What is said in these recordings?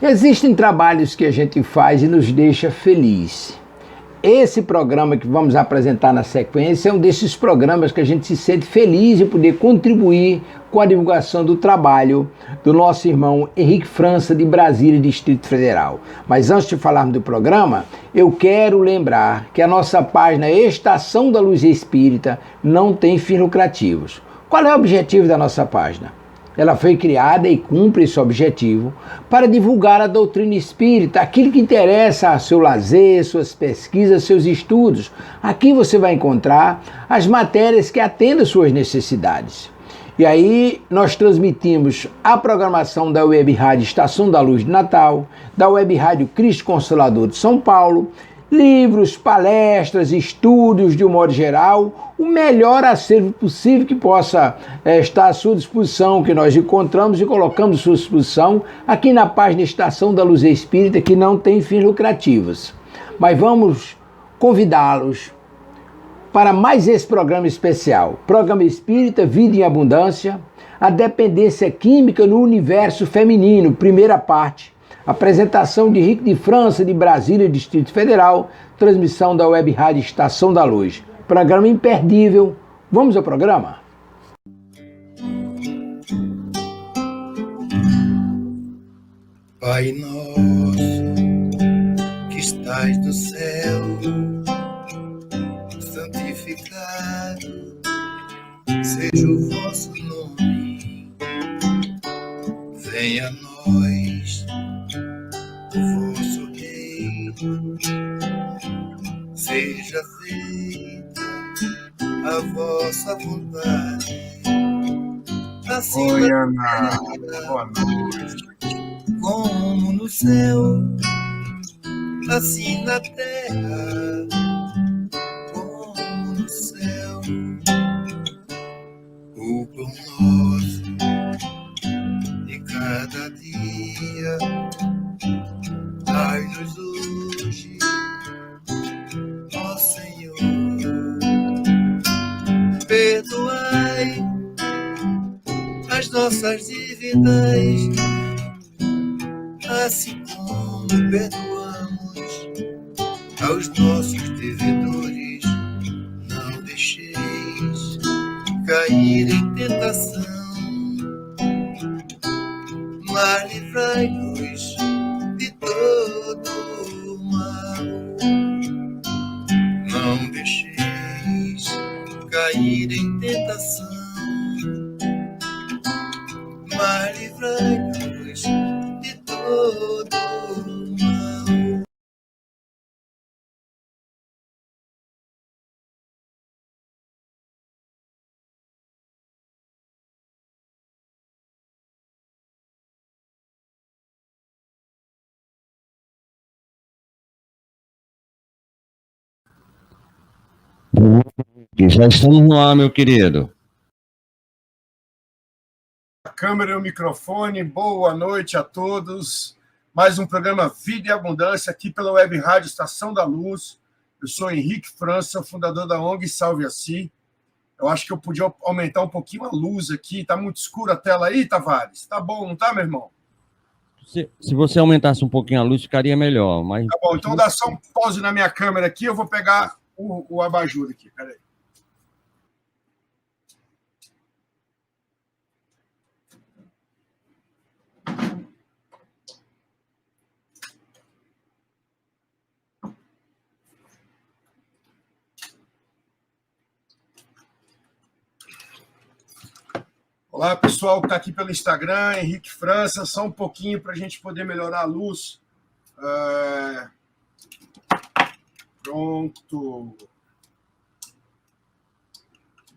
Existem trabalhos que a gente faz e nos deixa feliz. Esse programa que vamos apresentar na sequência é um desses programas que a gente se sente feliz de poder contribuir com a divulgação do trabalho do nosso irmão Henrique França, de Brasília, Distrito Federal. Mas antes de falarmos do programa, eu quero lembrar que a nossa página Estação da Luz Espírita não tem fins lucrativos. Qual é o objetivo da nossa página? Ela foi criada e cumpre esse objetivo para divulgar a doutrina espírita, aquilo que interessa ao seu lazer, suas pesquisas, seus estudos. Aqui você vai encontrar as matérias que atendem às suas necessidades. E aí nós transmitimos a programação da Web Rádio Estação da Luz de Natal, da Web Rádio Cristo Consolador de São Paulo, livros, palestras, estudos de um modo geral, o melhor acervo possível que possa estar à sua disposição, que nós encontramos e colocamos à sua disposição aqui na página Estação da Luz Espírita, que não tem fins lucrativos. Mas vamos convidá-los para mais esse programa especial, Programa Espírita Vida em Abundância, a dependência química no universo feminino, primeira parte. Apresentação de Henrique de França, de Brasília, Distrito Federal, transmissão da Web Rádio Estação da Luz. Programa imperdível. Vamos ao programa? Pai nosso, que estais no céu, santificado seja o vosso nome. Venha a nós o vosso reino, seja feita a vossa vontade, assim Oi, na Ana. terra Boa noite. como no céu, assim na terra como no céu. O pão nosso de cada dia dai-nos hoje, ó Senhor. Perdoai as nossas dívidas, assim como perdoamos aos nossos devedores. Não deixeis cair em tentação, mas livrai-nos de todo o mal. Não deixeis cair em tentação, mas livrai-nos de todo o mal. Já estamos no ar, meu querido. A câmera e o microfone, boa noite a todos. Mais um programa Vida e Abundância aqui pela Web Rádio Estação da Luz. Eu sou Henrique França, fundador da ONG Salve a Si. Eu acho que eu podia aumentar um pouquinho a luz aqui. Está muito escura a tela aí, Tavares? Tá bom, não tá, meu irmão? Se você aumentasse um pouquinho a luz, ficaria melhor. Mas... Tá bom, então dá só um pause na minha câmera aqui, eu vou pegar o abajur aqui, peraí. Olá, pessoal que está aqui pelo Instagram, Henrique França, só um pouquinho para a gente poder melhorar a luz. Pronto.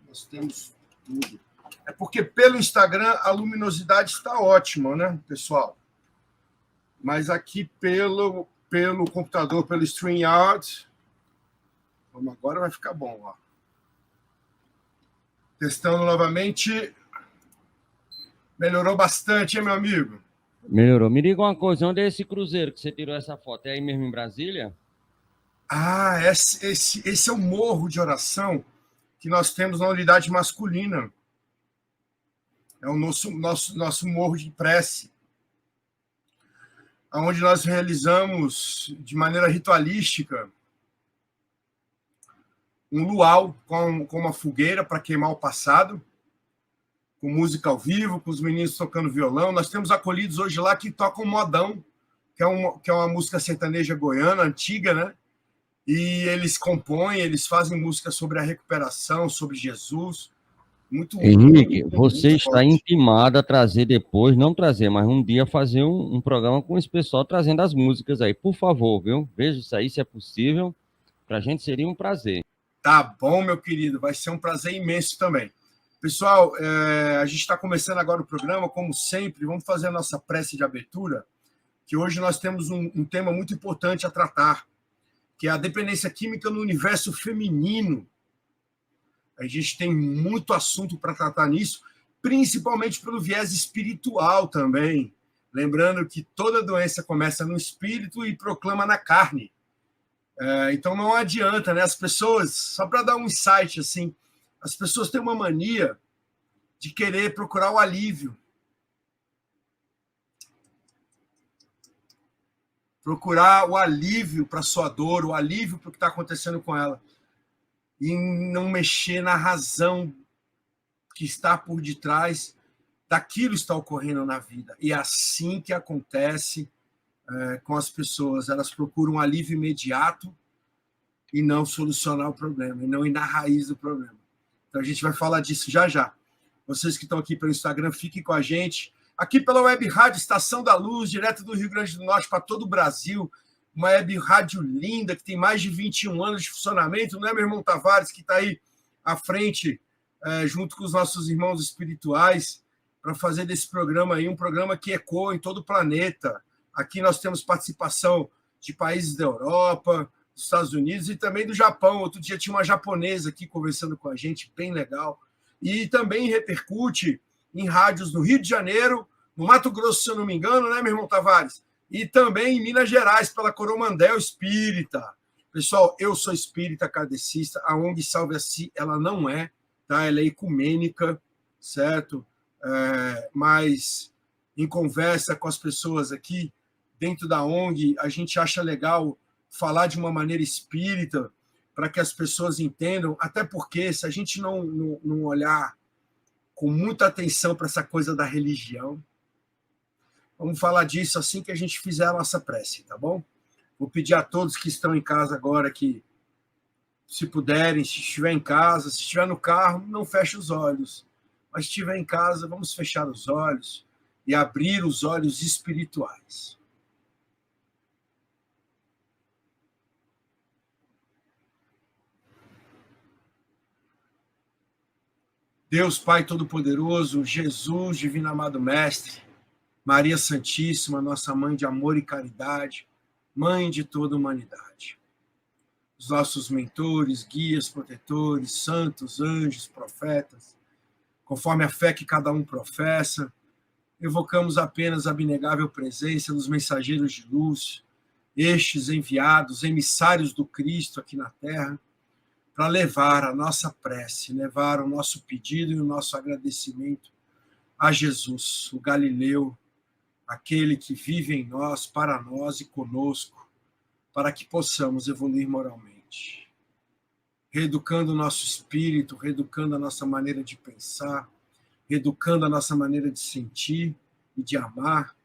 Nós temos tudo. É porque pelo Instagram a luminosidade está ótima, né, pessoal? Mas aqui pelo computador, pelo StreamYard, agora vai ficar bom, ó. Testando novamente. Melhorou bastante, hein, meu amigo? Melhorou. Me diga uma coisa, onde é esse cruzeiro que você tirou essa foto? É aí mesmo em Brasília? Ah, esse é o morro de oração que nós temos na unidade masculina. É o nosso morro de prece. onde nós realizamos de maneira ritualística um luau com uma fogueira para queimar o passado, com música ao vivo, com os meninos tocando violão. Nós temos acolhidos hoje lá que tocam modão, que é uma música sertaneja goiana, antiga, né? E eles compõem, eles fazem música sobre a recuperação, sobre Jesus. Henrique, você muito está forte. intimado a trazer depois, não trazer, mas um dia fazer um programa com esse pessoal trazendo as músicas aí, por favor, viu? Veja isso aí, se é possível. Para a gente seria um prazer. Tá bom, meu querido, vai ser um prazer imenso também. Pessoal, a gente está começando agora o programa, como sempre, vamos fazer a nossa prece de abertura, que hoje nós temos um tema muito importante a tratar, que é a dependência química no universo feminino. A gente tem muito assunto para tratar nisso, principalmente pelo viés espiritual também. Lembrando que toda doença começa no espírito e proclama na carne. Então não adianta, né? As pessoas, só para dar um insight assim, as pessoas têm uma mania de querer procurar o alívio. Procurar o alívio para sua dor, o alívio para o que está acontecendo com ela. E não mexer na razão que está por detrás daquilo que está ocorrendo na vida. E é assim que acontece com as pessoas. Elas procuram um alívio imediato e não solucionar o problema, e não ir na raiz do problema. Então a gente vai falar disso já já. Vocês que estão aqui pelo Instagram, fiquem com a gente. Aqui pela Web Rádio Estação da Luz, direto do Rio Grande do Norte para todo o Brasil. Uma web rádio linda, que tem mais de 21 anos de funcionamento, não é, meu irmão Tavares, que está aí à frente, junto com os nossos irmãos espirituais, para fazer desse programa aí um programa que ecoa em todo o planeta. Aqui nós temos participação de países da Europa, dos Estados Unidos e também do Japão. Outro dia tinha uma japonesa aqui conversando com a gente, bem legal. E também repercute em rádios no Rio de Janeiro, no Mato Grosso, se eu não me engano, né, meu irmão Tavares? E também em Minas Gerais, pela Coromandel Espírita. Pessoal, eu sou espírita kardecista, a ONG Salve-se, ela não é, tá? Ela é ecumênica, certo? Mas em conversa com as pessoas aqui, dentro da ONG, a gente acha legal falar de uma maneira espírita, para que as pessoas entendam, até porque se a gente não olhar com muita atenção para essa coisa da religião, vamos falar disso assim que a gente fizer a nossa prece, tá bom? Vou pedir a todos que estão em casa agora que, se puderem, se estiver em casa, se estiver no carro, não feche os olhos. Mas se estiver em casa, vamos fechar os olhos e abrir os olhos espirituais. Deus Pai Todo-Poderoso, Jesus, Divino Amado Mestre, Maria Santíssima, nossa mãe de amor e caridade, mãe de toda a humanidade. Os nossos mentores, guias, protetores, santos, anjos, profetas, conforme a fé que cada um professa, evocamos apenas a abnegável presença dos mensageiros de luz, estes enviados, emissários do Cristo aqui na Terra, para levar a nossa prece, levar o nosso pedido e o nosso agradecimento a Jesus, o Galileu, aquele que vive em nós, para nós e conosco, para que possamos evoluir moralmente, reeducando o nosso espírito, reeducando a nossa maneira de pensar, reeducando a nossa maneira de sentir e de amar,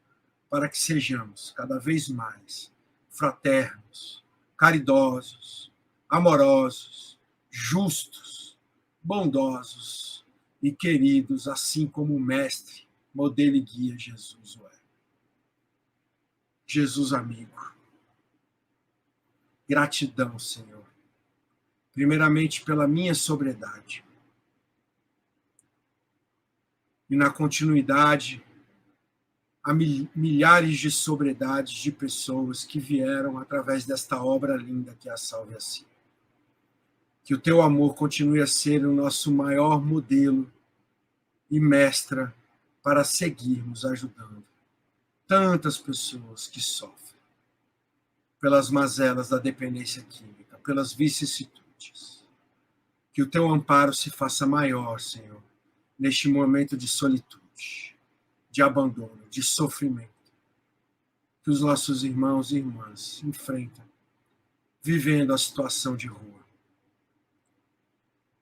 para que sejamos cada vez mais fraternos, caridosos, amorosos, justos, bondosos e queridos, assim como o Mestre, modelo e guia Jesus o é. Jesus amigo, gratidão, Senhor, primeiramente pela minha sobriedade e na continuidade a milhares de sobriedades de pessoas que vieram através desta obra linda que é a Salve-se. Que o teu amor continue a ser o nosso maior modelo e mestra para seguirmos ajudando tantas pessoas que sofrem pelas mazelas da dependência química, pelas vicissitudes. Que o teu amparo se faça maior, Senhor, neste momento de solitude, de abandono, de sofrimento. que os nossos irmãos e irmãs enfrentam, vivendo a situação de rua.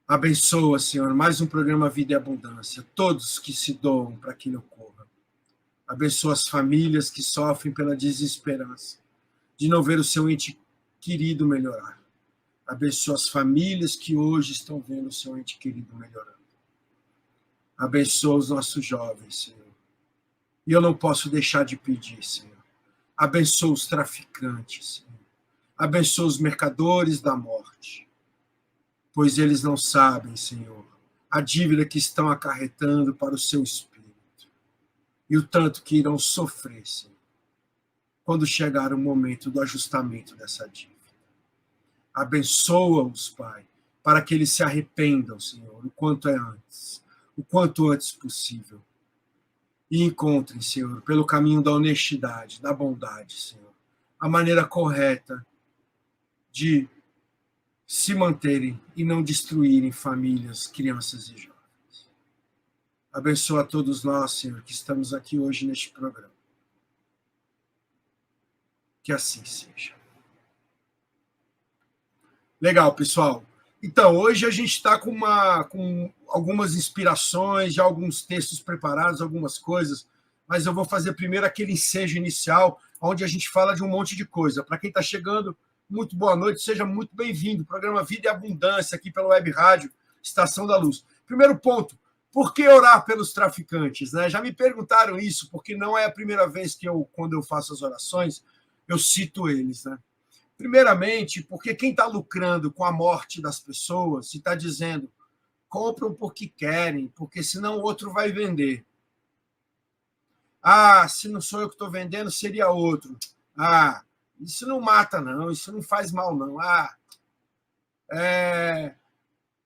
Abençoa, Senhor, mais um programa Vida e Abundância, todos que se doam para que ele ocorra. Abençoa as famílias que sofrem pela desesperança de não ver o seu ente querido melhorar. Abençoa as famílias que hoje estão vendo o seu ente querido melhorando. Abençoa os nossos jovens, Senhor. E eu não posso deixar de pedir, Senhor. Abençoa os traficantes, Senhor. Abençoa os mercadores da morte. Pois eles não sabem, Senhor, a dívida que estão acarretando para o seu espírito. E o tanto que irão sofrer, Senhor, quando chegar o momento do ajustamento dessa dívida. Abençoa-os, Pai, para que eles se arrependam, Senhor, o quanto antes possível. E encontrem, Senhor, pelo caminho da honestidade, da bondade, Senhor, a maneira correta de se manterem e não destruírem famílias, crianças e jovens. Abençoa a todos nós, Senhor, que estamos aqui hoje neste programa. Que assim seja. Legal, pessoal. Então, hoje a gente está com algumas inspirações, já alguns textos preparados, algumas coisas, mas eu vou fazer primeiro aquele ensejo inicial, onde a gente fala de um monte de coisa. Para quem está chegando, muito boa noite, seja muito bem-vindo. Programa Vida e Abundância, aqui pela Web Rádio Estação da Luz. Primeiro ponto, por que orar pelos traficantes? Né? Já me perguntaram isso, porque não é a primeira vez que quando eu faço as orações, eu cito eles. Né? Primeiramente, porque quem está lucrando com a morte das pessoas, se está dizendo, compram porque querem, porque senão o outro vai vender. Ah, se não sou eu que estou vendendo, seria outro. Ah, isso não mata, não. Isso não faz mal, não.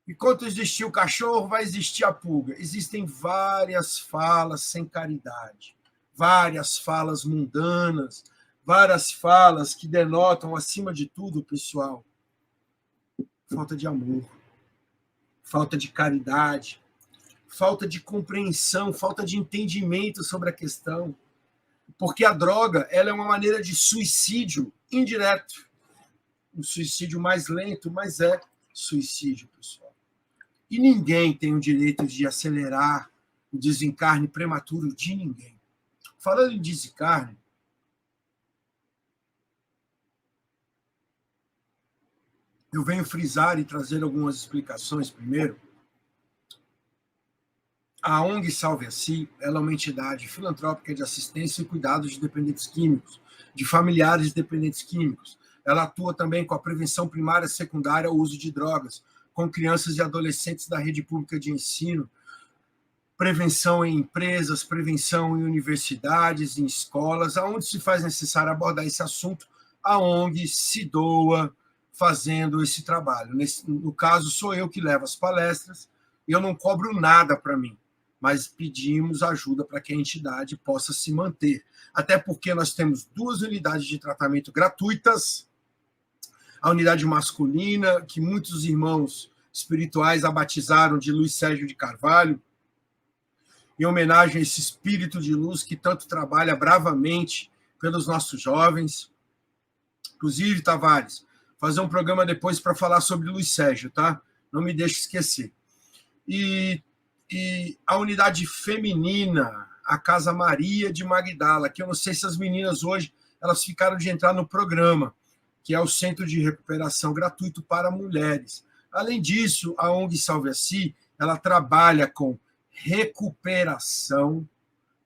Enquanto existir o cachorro, vai existir a pulga. Existem várias falas sem caridade, várias falas mundanas, várias falas que denotam, acima de tudo, pessoal, falta de amor, falta de caridade, falta de compreensão, falta de entendimento sobre a questão. Porque a droga, ela é uma maneira de suicídio indireto. Um suicídio mais lento, mas é suicídio, pessoal. E ninguém tem o direito de acelerar o desencarne prematuro de ninguém. Falando em desencarne, eu venho frisar e trazer algumas explicações primeiro. A ONG Salve a Si, ela é uma entidade filantrópica de assistência e cuidado de dependentes químicos, de familiares de dependentes químicos. Ela atua também com a prevenção primária e secundária ao uso de drogas, com crianças e adolescentes da rede pública de ensino, prevenção em empresas, prevenção em universidades, em escolas, aonde se faz necessário abordar esse assunto, a ONG se doa fazendo esse trabalho. No caso, sou eu que levo as palestras, e eu não cobro nada para mim, mas pedimos ajuda para que a entidade possa se manter. Até porque nós temos 2 unidades de tratamento gratuitas, a unidade masculina, que muitos irmãos espirituais a batizaram de Luiz Sérgio de Carvalho, em homenagem a esse espírito de luz que tanto trabalha bravamente pelos nossos jovens. Inclusive, Tavares, fazer um programa depois para falar sobre Luiz Sérgio, tá? Não me deixe esquecer. E a unidade feminina, a Casa Maria de Magdala, que eu não sei se as meninas hoje elas ficaram de entrar no programa, que é o Centro de Recuperação Gratuito para Mulheres. Além disso, a ONG Salve a Si, ela trabalha com recuperação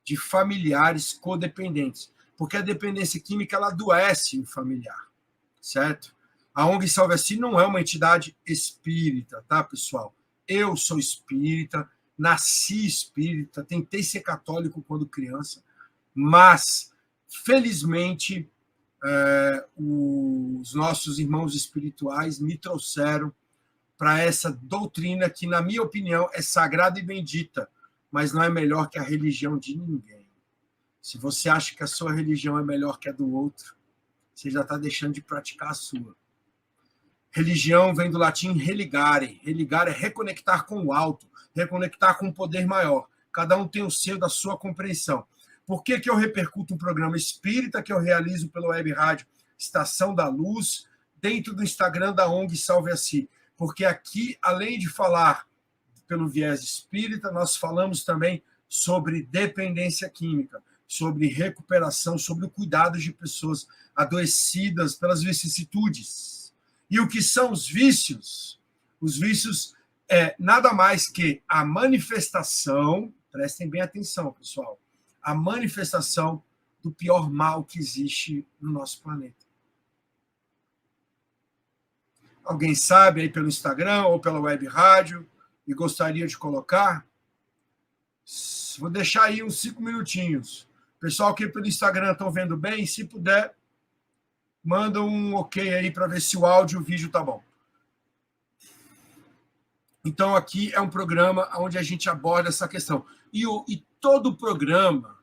de familiares codependentes, porque a dependência química ela adoece o familiar, certo? A ONG Salve a Si não é uma entidade espírita, tá, pessoal? Eu sou espírita, nasci espírita, tentei ser católico quando criança, mas, felizmente, os nossos irmãos espirituais me trouxeram para essa doutrina que, na minha opinião, é sagrada e bendita, mas não é melhor que a religião de ninguém. Se você acha que a sua religião é melhor que a do outro, você já está deixando de praticar a sua. Religião vem do latim religare. Religar é reconectar com o alto, reconectar com um poder maior. Cada um tem o seu da sua compreensão. Por que eu repercuto um programa espírita que eu realizo pela Web Rádio Estação da Luz, dentro do Instagram da ONG Salve a Si? Porque aqui, além de falar pelo viés espírita, nós falamos também sobre dependência química, sobre recuperação, sobre o cuidado de pessoas adoecidas pelas vicissitudes. E o que são os vícios? Os vícios é nada mais que a manifestação, prestem bem atenção, pessoal, a manifestação do pior mal que existe no nosso planeta. Alguém sabe aí pelo Instagram ou pela web rádio e gostaria de colocar? Vou deixar aí uns 5 minutinhos. Pessoal que pelo Instagram estão vendo bem, se puder, manda um ok aí para ver se o áudio e o vídeo tá bom. Então, aqui é um programa onde a gente aborda essa questão. E todo programa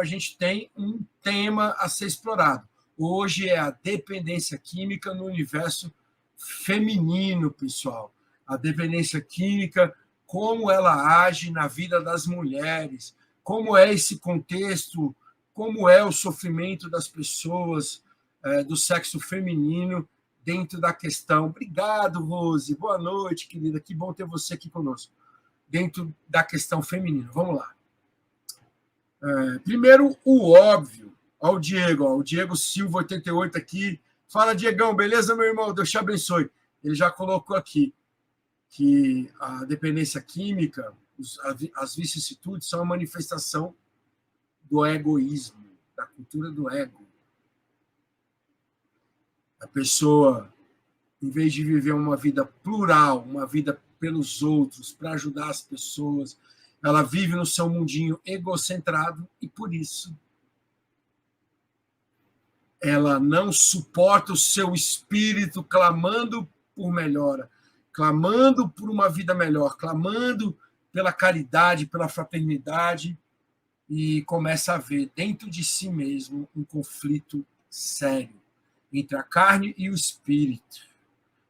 a gente tem um tema a ser explorado. Hoje é a dependência química no universo feminino, pessoal. A dependência química, como ela age na vida das mulheres, como é esse contexto, como é o sofrimento das pessoas do sexo feminino dentro da questão. Obrigado, Rose. Boa noite, querida. Que bom ter você aqui conosco. Dentro da questão feminina. Vamos lá. Primeiro, o óbvio. Olha o Diego Silva, 88 aqui. Fala, Diegão, beleza, meu irmão? Deus te abençoe. Ele já colocou aqui que a dependência química, as vicissitudes, são a manifestação do egoísmo, da cultura do ego. A pessoa, em vez de viver uma vida plural, uma vida pelos outros, para ajudar as pessoas, ela vive no seu mundinho egocentrado e, por isso, ela não suporta o seu espírito clamando por melhora, clamando por uma vida melhor, clamando pela caridade, pela fraternidade, e começa a ver dentro de si mesmo um conflito sério entre a carne e o espírito.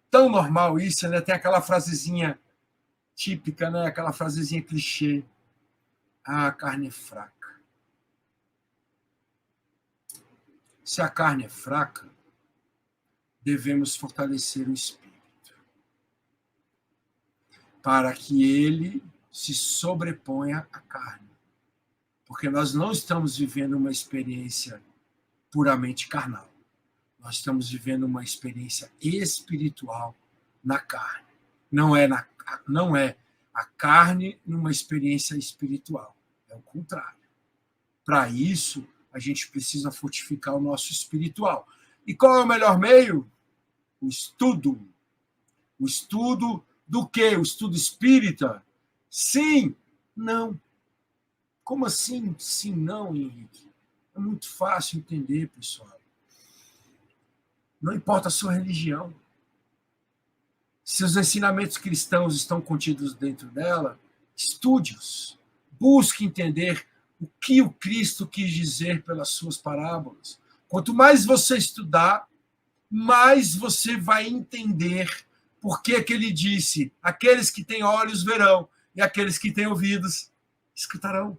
Tão normal isso, né? Tem aquela frasezinha típica, né? Aquela frasezinha clichê. A carne é fraca. Se a carne é fraca, devemos fortalecer o espírito para que ele se sobreponha à carne. Porque nós não estamos vivendo uma experiência puramente carnal. Nós estamos vivendo uma experiência espiritual na carne. Não é a carne numa experiência espiritual. É o contrário. Para isso, a gente precisa fortificar o nosso espiritual. E qual é o melhor meio? O estudo. O estudo do quê? O estudo espírita? Sim, não. Como assim? Sim, não, Henrique. É muito fácil entender, pessoal. Não importa a sua religião. Se os ensinamentos cristãos estão contidos dentro dela, estude-os. Busque entender o que o Cristo quis dizer pelas suas parábolas. Quanto mais você estudar, mais você vai entender por que ele disse: aqueles que têm olhos verão e aqueles que têm ouvidos escutarão.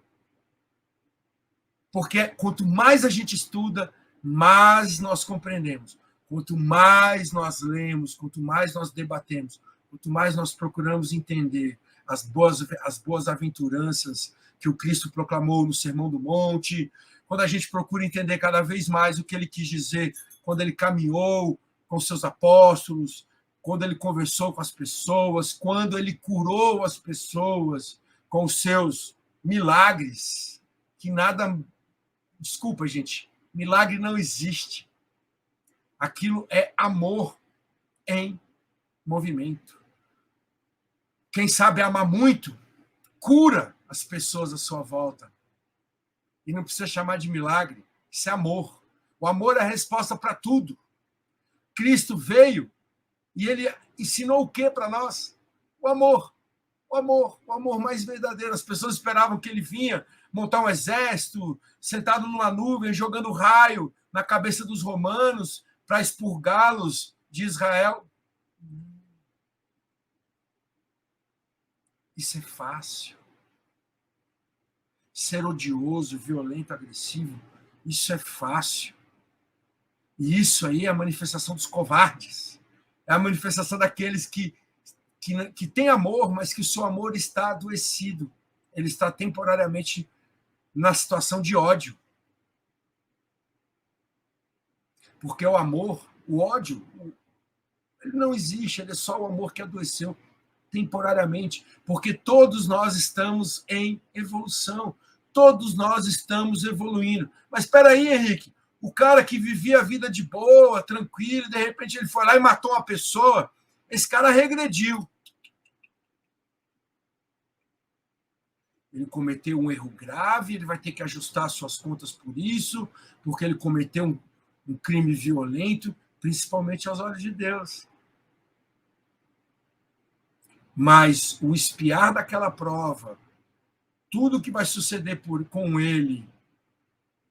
Porque quanto mais a gente estuda, mais nós compreendemos. Quanto mais nós lemos, quanto mais nós debatemos, quanto mais nós procuramos entender as boas aventuranças que o Cristo proclamou no Sermão do Monte, quando a gente procura entender cada vez mais o que ele quis dizer quando ele caminhou com seus apóstolos, quando ele conversou com as pessoas, quando ele curou as pessoas com os seus milagres, que nada... Desculpa, gente, milagre não existe. Aquilo é amor em movimento. Quem sabe amar muito, cura as pessoas à sua volta. E não precisa chamar de milagre, isso é amor. O amor é a resposta para tudo. Cristo veio e ele ensinou o que para nós? O amor. O amor mais verdadeiro. As pessoas esperavam que ele vinha montar um exército, sentado numa nuvem, jogando raio na cabeça dos romanos para expurgá-los de Israel. Isso é fácil. ser odioso, violento, agressivo, isso é fácil. E isso aí é a manifestação dos covardes. É a manifestação daqueles que têm amor, mas que o seu amor está adoecido. Ele está temporariamente na situação de ódio. Porque o amor, o ódio, ele não existe, ele é só o amor que adoeceu temporariamente, porque todos nós estamos em evolução, todos nós estamos evoluindo. Mas espera aí, Henrique, o cara que vivia a vida de boa, tranquilo, de repente ele foi lá e matou uma pessoa, esse cara regrediu. Ele cometeu um erro grave, ele vai ter que ajustar suas contas por isso, porque ele cometeu um crime violento, principalmente aos olhos de Deus. Mas o espiar daquela prova, tudo que vai suceder com ele,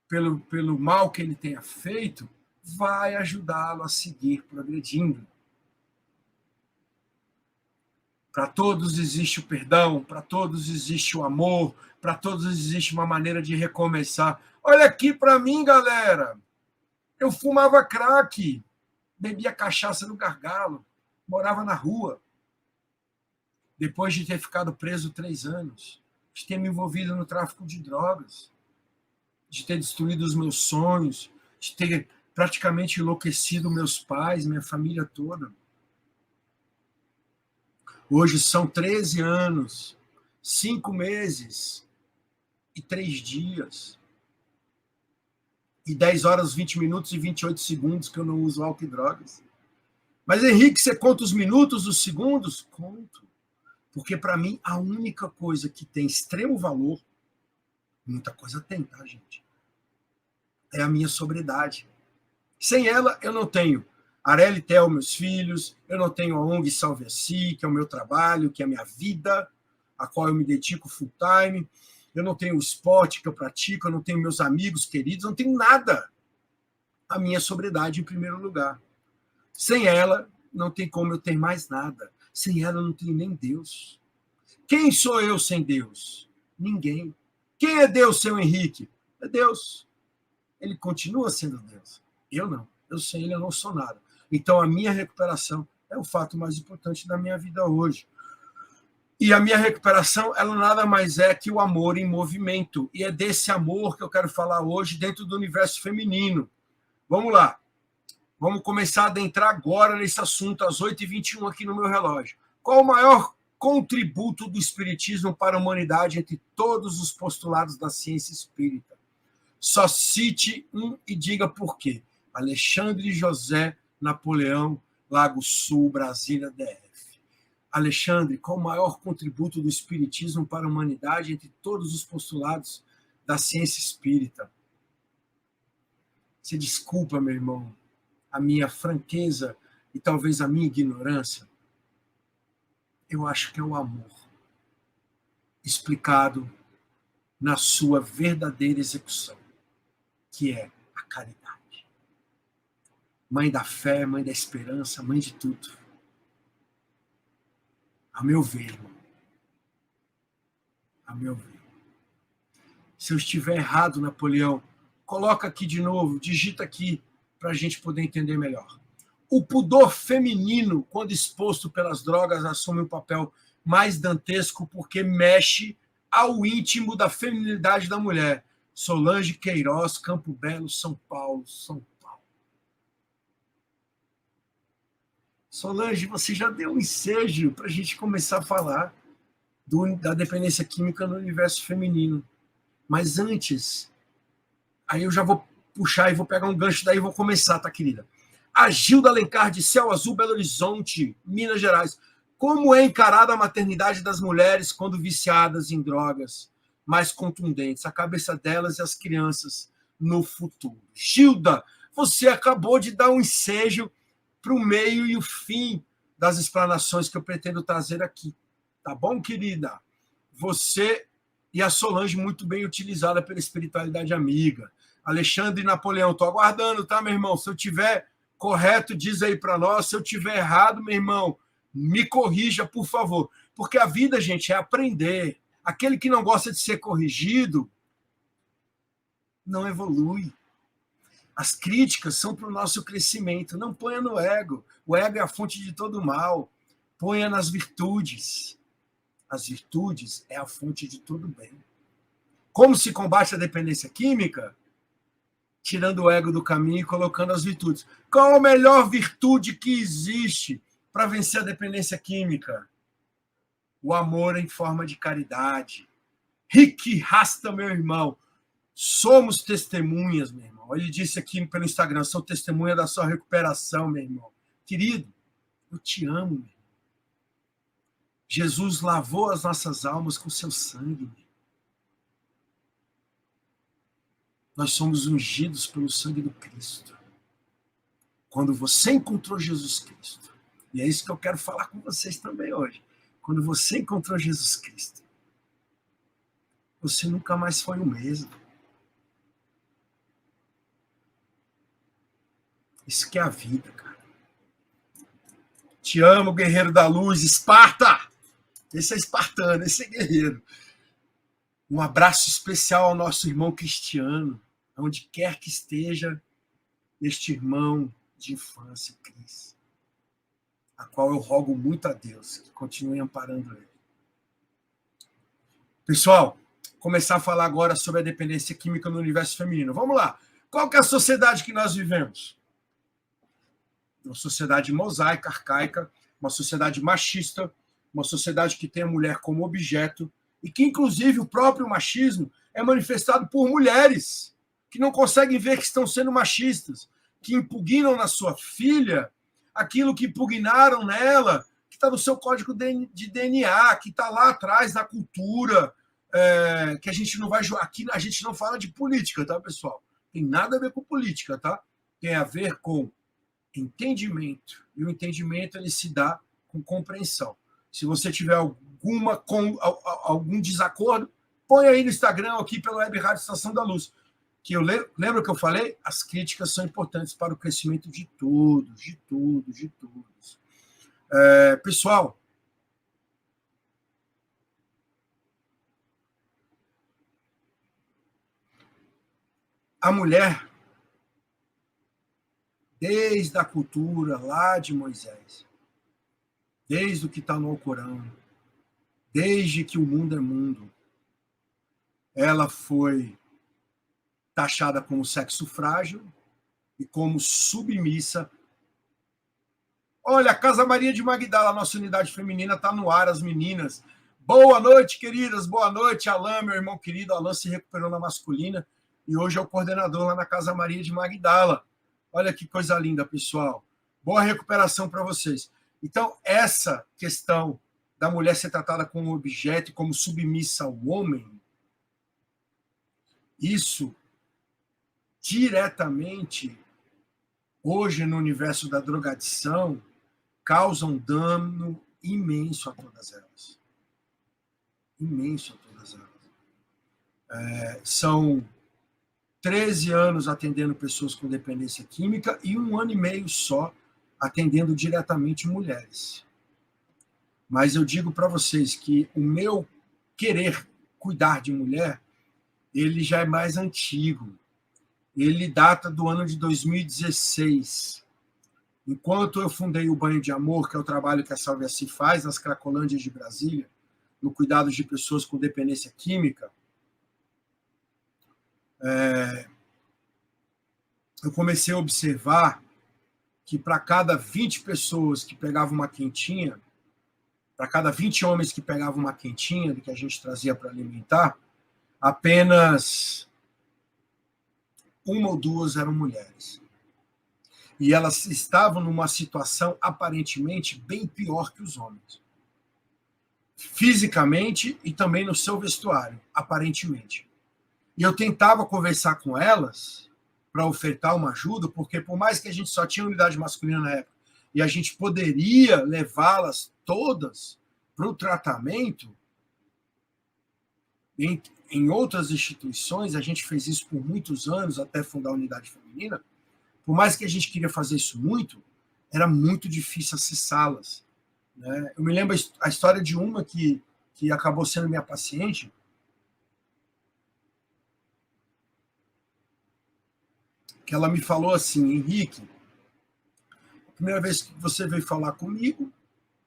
pelo mal que ele tenha feito, vai ajudá-lo a seguir progredindo. Para todos existe o perdão, para todos existe o amor, para todos existe uma maneira de recomeçar. Olha aqui para mim, galera. Eu fumava crack, bebia cachaça no gargalo, morava na rua. Depois de ter ficado preso 3 anos, de ter me envolvido no tráfico de drogas, de ter destruído os meus sonhos, de ter praticamente enlouquecido meus pais, minha família toda. Hoje são 13 anos, 5 meses e 3 dias. E 10 horas, 20 minutos e 28 segundos que eu não uso álcool e drogas. Mas, Henrique, você conta os minutos, os segundos? Conto. Porque, para mim, a única coisa que tem extremo valor, muita coisa tem, tá, gente? É a minha sobriedade. Sem ela, eu não tenho Areli e Theo, meus filhos, eu não tenho a ONG Salve a Si, que é o meu trabalho, que é a minha vida, a qual eu me dedico full time, eu não tenho o esporte que eu pratico, eu não tenho meus amigos queridos, eu não tenho nada. A minha sobriedade em primeiro lugar. Sem ela, não tem como eu ter mais nada. Sem ela, eu não tenho nem Deus. Quem sou eu sem Deus? Ninguém. Quem é Deus, seu Henrique? É Deus. Ele continua sendo Deus. Eu não. Eu sem ele, eu não sou nada. Então, a minha recuperação é o fato mais importante da minha vida hoje. E a minha recuperação, ela nada mais é que o amor em movimento. E é desse amor que eu quero falar hoje dentro do universo feminino. Vamos lá. Vamos começar a adentrar agora nesse assunto, às 8h21 aqui no meu relógio. Qual o maior contributo do espiritismo para a humanidade entre todos os postulados da ciência espírita? Só cite um e diga por quê. Alexandre José Napoleão, Lago Sul, Brasília, DF. Alexandre, qual o maior contributo do espiritismo para a humanidade entre todos os postulados da ciência espírita? Você desculpa, meu irmão, a minha franqueza e talvez a minha ignorância. Eu acho que é o amor, explicado na sua verdadeira execução, que é a caridade. Mãe da fé, mãe da esperança, mãe de tudo. A meu ver, irmão. A meu ver. Se eu estiver errado, Napoleão, coloca aqui de novo, digita aqui, para a gente poder entender melhor. O pudor feminino, quando exposto pelas drogas, assume um papel mais dantesco porque mexe ao íntimo da feminilidade da mulher. Solange Queiroz, Campo Belo, São Paulo, São Paulo. Solange, você já deu um ensejo para a gente começar a falar da dependência química no universo feminino. Mas antes, aí eu já vou puxar e vou pegar um gancho daí e vou começar, tá, querida? A Gilda Alencar, de Céu Azul, Belo Horizonte, Minas Gerais. Como é encarada a maternidade das mulheres quando viciadas em drogas mais contundentes? A cabeça delas e as crianças no futuro. Gilda, você acabou de dar um ensejo para o meio e o fim das explanações que eu pretendo trazer aqui. Tá bom, querida? Você e a Solange muito bem utilizada pela espiritualidade amiga. Alexandre e Napoleão, estou aguardando, tá, meu irmão? Se eu tiver correto, diz aí para nós. Se eu tiver errado, meu irmão, me corrija, por favor. Porque a vida, gente, é aprender. Aquele que não gosta de ser corrigido, não evolui. As críticas são para o nosso crescimento. Não ponha no ego. O ego é a fonte de todo mal. Ponha nas virtudes. As virtudes é a fonte de todo bem. Como se combate a dependência química? Tirando o ego do caminho e colocando as virtudes. Qual a melhor virtude que existe para vencer a dependência química? O amor em forma de caridade. Rick Rasta, meu irmão. Somos testemunhas, meu irmão. Ele disse aqui pelo Instagram, sou testemunha da sua recuperação, meu irmão. Querido, eu te amo, meu irmão. Jesus lavou as nossas almas com seu sangue, meu irmão. Nós somos ungidos pelo sangue do Cristo. Quando você encontrou Jesus Cristo, e é isso que eu quero falar com vocês também hoje, quando você encontrou Jesus Cristo, você nunca mais foi o mesmo. Isso que é a vida, cara. Te amo, guerreiro da luz, Esparta! Esse é espartano, esse é guerreiro. Um abraço especial ao nosso irmão Cristiano, onde quer que esteja este irmão de infância, Cris, a qual eu rogo muito a Deus que continue amparando ele. Pessoal, começar a falar agora sobre a dependência química no universo feminino. Vamos lá. Qual que é a sociedade que nós vivemos? Uma sociedade mosaica, arcaica, uma sociedade machista, uma sociedade que tem a mulher como objeto e que, inclusive, o próprio machismo é manifestado por mulheres que não conseguem ver que estão sendo machistas, que impugnam na sua filha aquilo que impugnaram nela, que está no seu código de DNA, que está lá atrás na cultura, que a gente não vai... Aqui a gente não fala de política, tá, pessoal? Tem nada a ver com política, tá? Tem a ver com entendimento. E o entendimento ele se dá com compreensão. Se você tiver algum desacordo, põe aí no Instagram, aqui pelo Web Rádio Estação da Luz. Que eu lembro que eu falei? As críticas são importantes para o crescimento de todos, de todos. Pessoal, a mulher, desde a cultura lá de Moisés, desde o que está no Alcorão, desde que o mundo é mundo, ela foi taxada como sexo frágil e como submissa. Olha, a Casa Maria de Magdala, nossa unidade feminina, está no ar, as meninas. Boa noite, queridas, boa noite. Alain, meu irmão querido, Alain se recuperou na masculina e hoje é o coordenador lá na Casa Maria de Magdala. Olha que coisa linda, pessoal. Boa recuperação para vocês. Então, essa questão da mulher ser tratada como objeto e como submissa ao homem, isso diretamente, hoje no universo da drogadição, causa um dano imenso a todas elas. Imenso a todas elas. São 13 anos atendendo pessoas com dependência química e 1 ano e meio só atendendo diretamente mulheres. Mas eu digo para vocês que o meu querer cuidar de mulher, ele já é mais antigo. Ele data do ano de 2016. Enquanto eu fundei o Banho de Amor, que é o trabalho que a Salve-se faz nas Cracolândias de Brasília, no cuidado de pessoas com dependência química, eu comecei a observar que para cada 20 pessoas que pegavam uma quentinha, para cada 20 homens que pegavam uma quentinha do que a gente trazia para alimentar, apenas 1 ou 2 eram mulheres. E elas estavam numa situação aparentemente bem pior que os homens. Fisicamente e também no seu vestuário, aparentemente. E eu tentava conversar com elas para ofertar uma ajuda, porque por mais que a gente só tinha unidade masculina na época, e a gente poderia levá-las todas para o tratamento, em outras instituições, a gente fez isso por muitos anos, até fundar a unidade feminina, por mais que a gente queria fazer isso muito, era muito difícil acessá-las. Né? Eu me lembro a história de uma que acabou sendo minha paciente. que ela me falou assim: Henrique, a primeira vez que você veio falar comigo,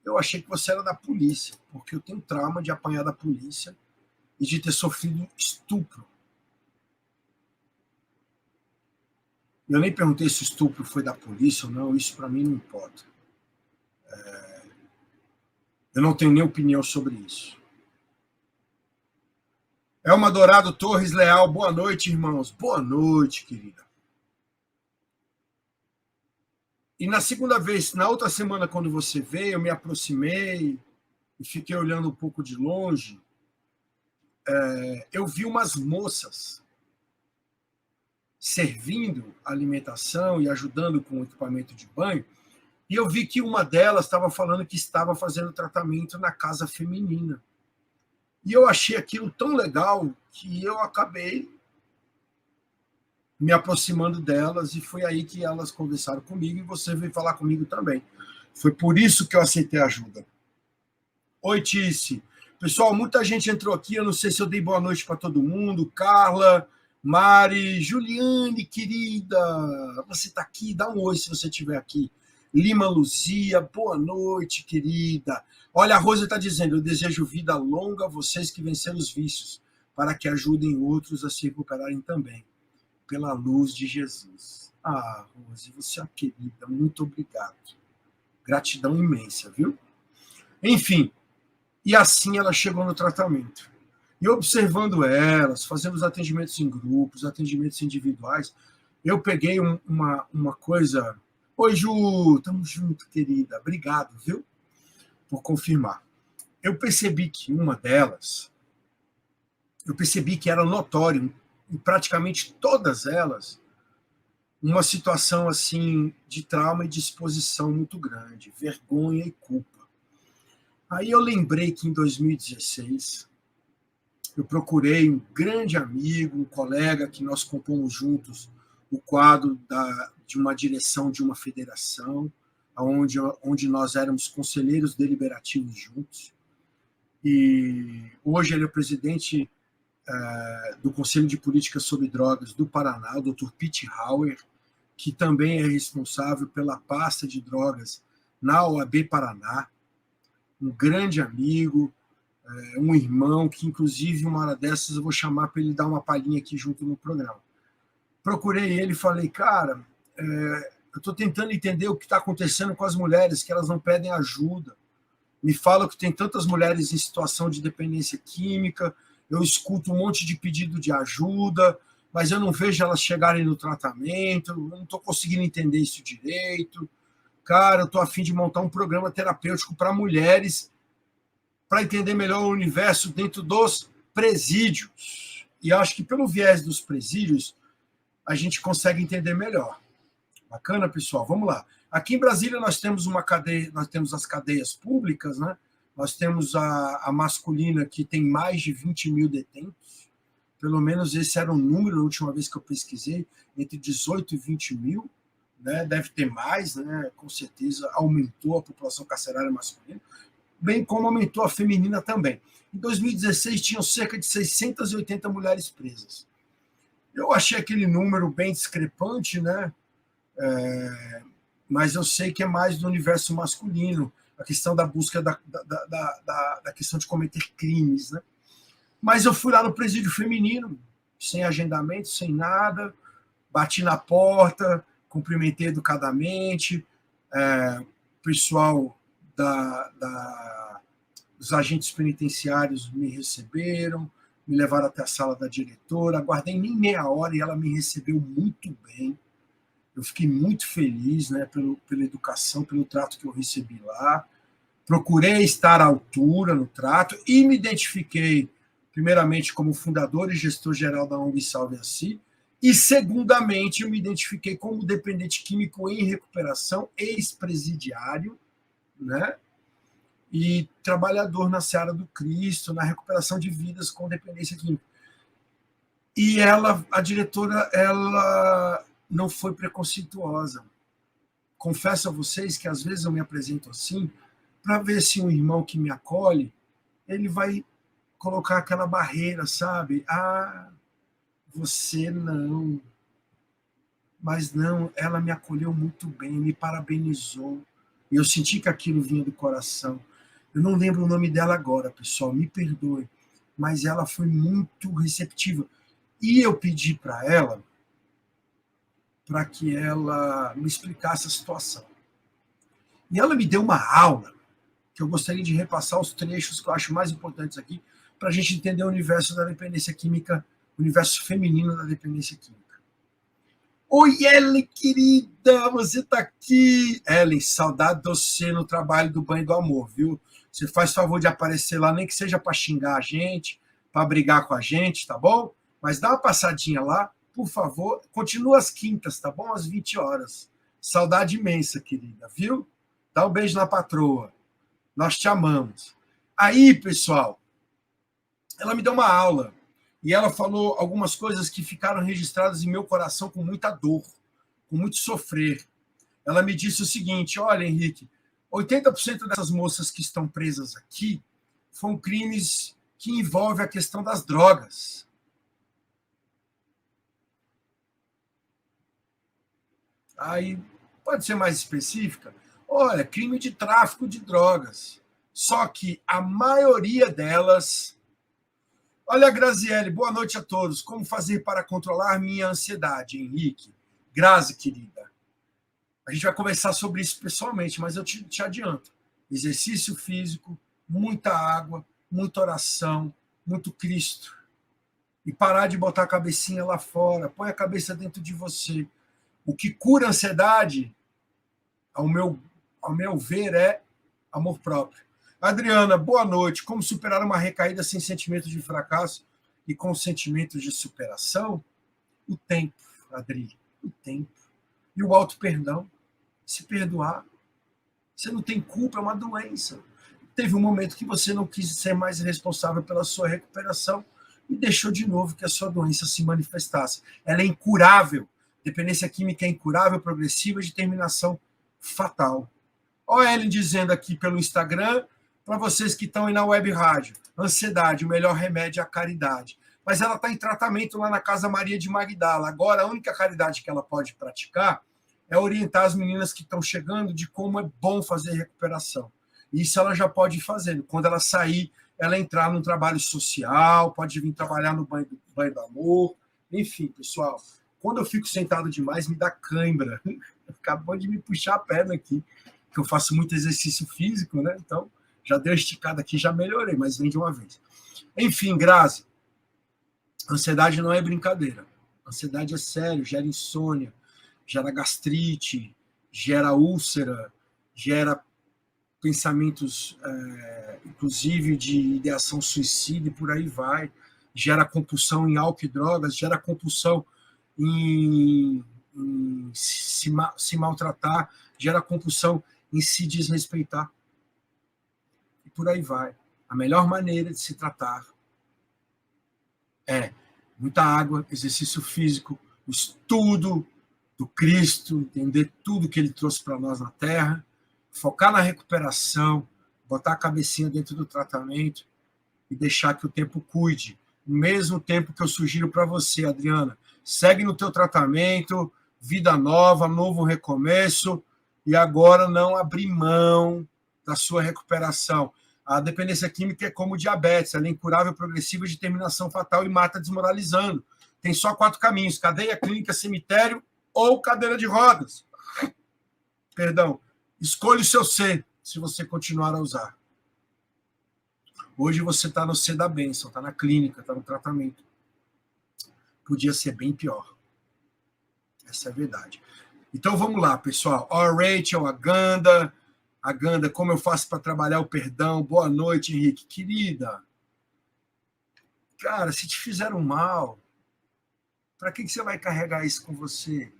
eu achei que você era da polícia, porque eu tenho trauma de apanhar da polícia e de ter sofrido estupro. Eu nem perguntei se o estupro foi da polícia ou não, isso para mim não importa. Eu não tenho nem opinião sobre isso. Elma Dourado Torres Leal, boa noite, irmãos. Boa noite, querida. E na segunda vez, na outra semana, quando você veio, eu me aproximei e fiquei olhando um pouco de longe. Eu vi umas moças servindo alimentação e ajudando com o equipamento de banho, e eu vi que uma delas estava falando que estava fazendo tratamento na casa feminina. E eu achei aquilo tão legal que eu acabei me aproximando delas, e foi aí que elas conversaram comigo e você veio falar comigo também. Foi por isso que eu aceitei a ajuda. Oi, Tice. Pessoal, muita gente entrou aqui, eu não sei se eu dei boa noite para todo mundo. Carla, Mari, Juliane, querida, você está aqui? Dá um oi se você estiver aqui. Lima Luzia, boa noite, querida. Olha, a Rosa está dizendo: eu desejo vida longa a vocês que venceram os vícios, para que ajudem outros a se recuperarem também, pela luz de Jesus. Ah, Rose, você é uma querida, muito obrigado. Gratidão imensa, viu? Enfim, e assim ela chegou no tratamento. E observando elas, fazendo os atendimentos em grupos, atendimentos individuais, eu peguei uma coisa. Oi, Ju, tamo junto, querida. Obrigado, viu, por confirmar. Eu percebi que uma delas, era notório, em praticamente todas elas, uma situação assim de trauma e de exposição muito grande, vergonha e culpa. Aí eu lembrei que em 2016 eu procurei um grande amigo, um colega que nós compomos juntos o quadro de uma direção de uma federação, onde nós éramos conselheiros deliberativos juntos. E hoje ele é o presidente do Conselho de Política sobre Drogas do Paraná, o Dr. Pete Hauer, que também é responsável pela pasta de drogas na OAB Paraná, um grande amigo, um irmão, que inclusive uma hora dessas eu vou chamar para ele dar uma palhinha aqui junto no programa. Procurei ele e falei: cara, eu estou tentando entender o que está acontecendo com as mulheres, que elas não pedem ajuda. Me falam que tem tantas mulheres em situação de dependência química, eu escuto um monte de pedido de ajuda, mas eu não vejo elas chegarem no tratamento, eu não estou conseguindo entender isso direito. Cara, eu estou a fim de montar um programa terapêutico para mulheres, para entender melhor o universo dentro dos presídios. E acho que pelo viés dos presídios, a gente consegue entender melhor. Bacana, pessoal? Vamos lá. Aqui em Brasília nós temos uma cadeia, nós temos as cadeias públicas, né? Nós temos a masculina, que tem mais de 20 mil detentos. Pelo menos esse era o número, a última vez que eu pesquisei, entre 18 e 20 mil. Né? Deve ter mais, né? Com certeza aumentou a população carcerária masculina, bem como aumentou a feminina também. Em 2016, tinham cerca de 680 mulheres presas. Eu achei aquele número bem discrepante, né? Mas eu sei que é mais do universo masculino, a questão da busca da questão de cometer crimes, né? Mas eu fui lá no presídio feminino, sem agendamento, sem nada, bati na porta, cumprimentei educadamente, o pessoal os agentes penitenciários me receberam, me levaram até a sala da diretora, aguardei nem meia hora e ela me recebeu muito bem. Eu fiquei muito feliz, né, pela educação, pelo trato que eu recebi lá. Procurei estar à altura no trato e me identifiquei, primeiramente, como fundador e gestor geral da ONG Salve a Si, e, segundamente, eu me identifiquei como dependente químico em recuperação, ex-presidiário, né, e trabalhador na seara do Cristo, na recuperação de vidas com dependência química. E a diretora, ela não foi preconceituosa. Confesso a vocês que às vezes eu me apresento assim, para ver se um irmão que me acolhe, ele vai colocar aquela barreira, sabe? Ah, você não. Mas não, ela me acolheu muito bem, me parabenizou. E eu senti que aquilo vinha do coração. Eu não lembro o nome dela agora, pessoal, me perdoe. Mas ela foi muito receptiva. E eu pedi para ela para que ela me explicasse a situação. E ela me deu uma aula, que eu gostaria de repassar os trechos que eu acho mais importantes aqui, para a gente entender o universo da dependência química, o universo feminino da dependência química. Oi, Ellen, querida, você tá aqui. Ellen, saudade de você no trabalho do Banho do Amor, viu? Você faz favor de aparecer lá, nem que seja para xingar a gente, para brigar com a gente, tá bom? Mas dá uma passadinha lá, por favor. Continua às quintas, tá bom? Às 20 horas. Saudade imensa, querida, viu? Dá um beijo na patroa. Nós te amamos. Aí, pessoal, ela me deu uma aula. E ela falou algumas coisas que ficaram registradas em meu coração com muita dor, com muito sofrer. Ela me disse o seguinte: olha, Henrique, 80% dessas moças que estão presas aqui foram crimes que envolvem a questão das drogas. Aí, pode ser mais específica? Olha, crime de tráfico de drogas. Só que a maioria delas... Olha, Graziele, boa noite a todos. Como fazer para controlar minha ansiedade, Henrique? Grazi, querida, a gente vai conversar sobre isso pessoalmente, mas eu te adianto. Exercício físico, muita água, muita oração, muito Cristo. E parar de botar a cabecinha lá fora. Põe a cabeça dentro de você. O que cura a ansiedade, ao meu ver, é amor próprio. Adriana, boa noite. Como superar uma recaída sem sentimento de fracasso e com sentimentos de superação? O tempo, Adri, o tempo. E o auto-perdão. Se perdoar. Você não tem culpa, é uma doença. Teve um momento que você não quis ser mais responsável pela sua recuperação e deixou de novo que a sua doença se manifestasse. Ela é incurável. Dependência química é incurável, progressiva, de terminação fatal. Olha a Ellen dizendo aqui pelo Instagram, para vocês que estão aí na web rádio, ansiedade, o melhor remédio é a caridade. Mas ela está em tratamento lá na Casa Maria de Magdala. Agora, a única caridade que ela pode praticar é orientar as meninas que estão chegando de como é bom fazer recuperação. Isso ela já pode ir fazendo. Quando ela sair, ela entrar num trabalho social, pode vir trabalhar no banho do amor. Enfim, pessoal, quando eu fico sentado demais, me dá cãibra. Acabou de me puxar a perna aqui, que eu faço muito exercício físico, né? Então, já deu esticada aqui, já melhorei, mas vem de uma vez. Enfim, Grazi, ansiedade não é brincadeira. Ansiedade é sério, gera insônia, gera gastrite, gera úlcera, gera pensamentos, inclusive, de ideação suicida e por aí vai. Gera compulsão em álcool e drogas, gera compulsão em se maltratar, gera compulsão em se desrespeitar. E por aí vai. A melhor maneira de se tratar é muita água, exercício físico, estudo do Cristo, entender tudo que ele trouxe para nós na Terra, focar na recuperação, botar a cabecinha dentro do tratamento e deixar que o tempo cuide. No mesmo tempo que eu sugiro para você, Adriana, segue no teu tratamento, vida nova, novo recomeço, e agora não abrir mão da sua recuperação. A dependência química é como diabetes, ela é incurável, progressiva, de terminação fatal e mata desmoralizando. Tem só 4 caminhos: cadeia, clínica, cemitério ou cadeira de rodas. Perdão. Escolha o seu C, se você continuar a usar. Hoje você está no C da bênção, está na clínica, está no tratamento. Podia ser bem pior. Essa é a verdade. Então vamos lá, pessoal. Ó, Rachel, a Ganda, como eu faço para trabalhar o perdão? Boa noite, Henrique. Querida, cara, se te fizeram mal, para que você vai carregar isso com você?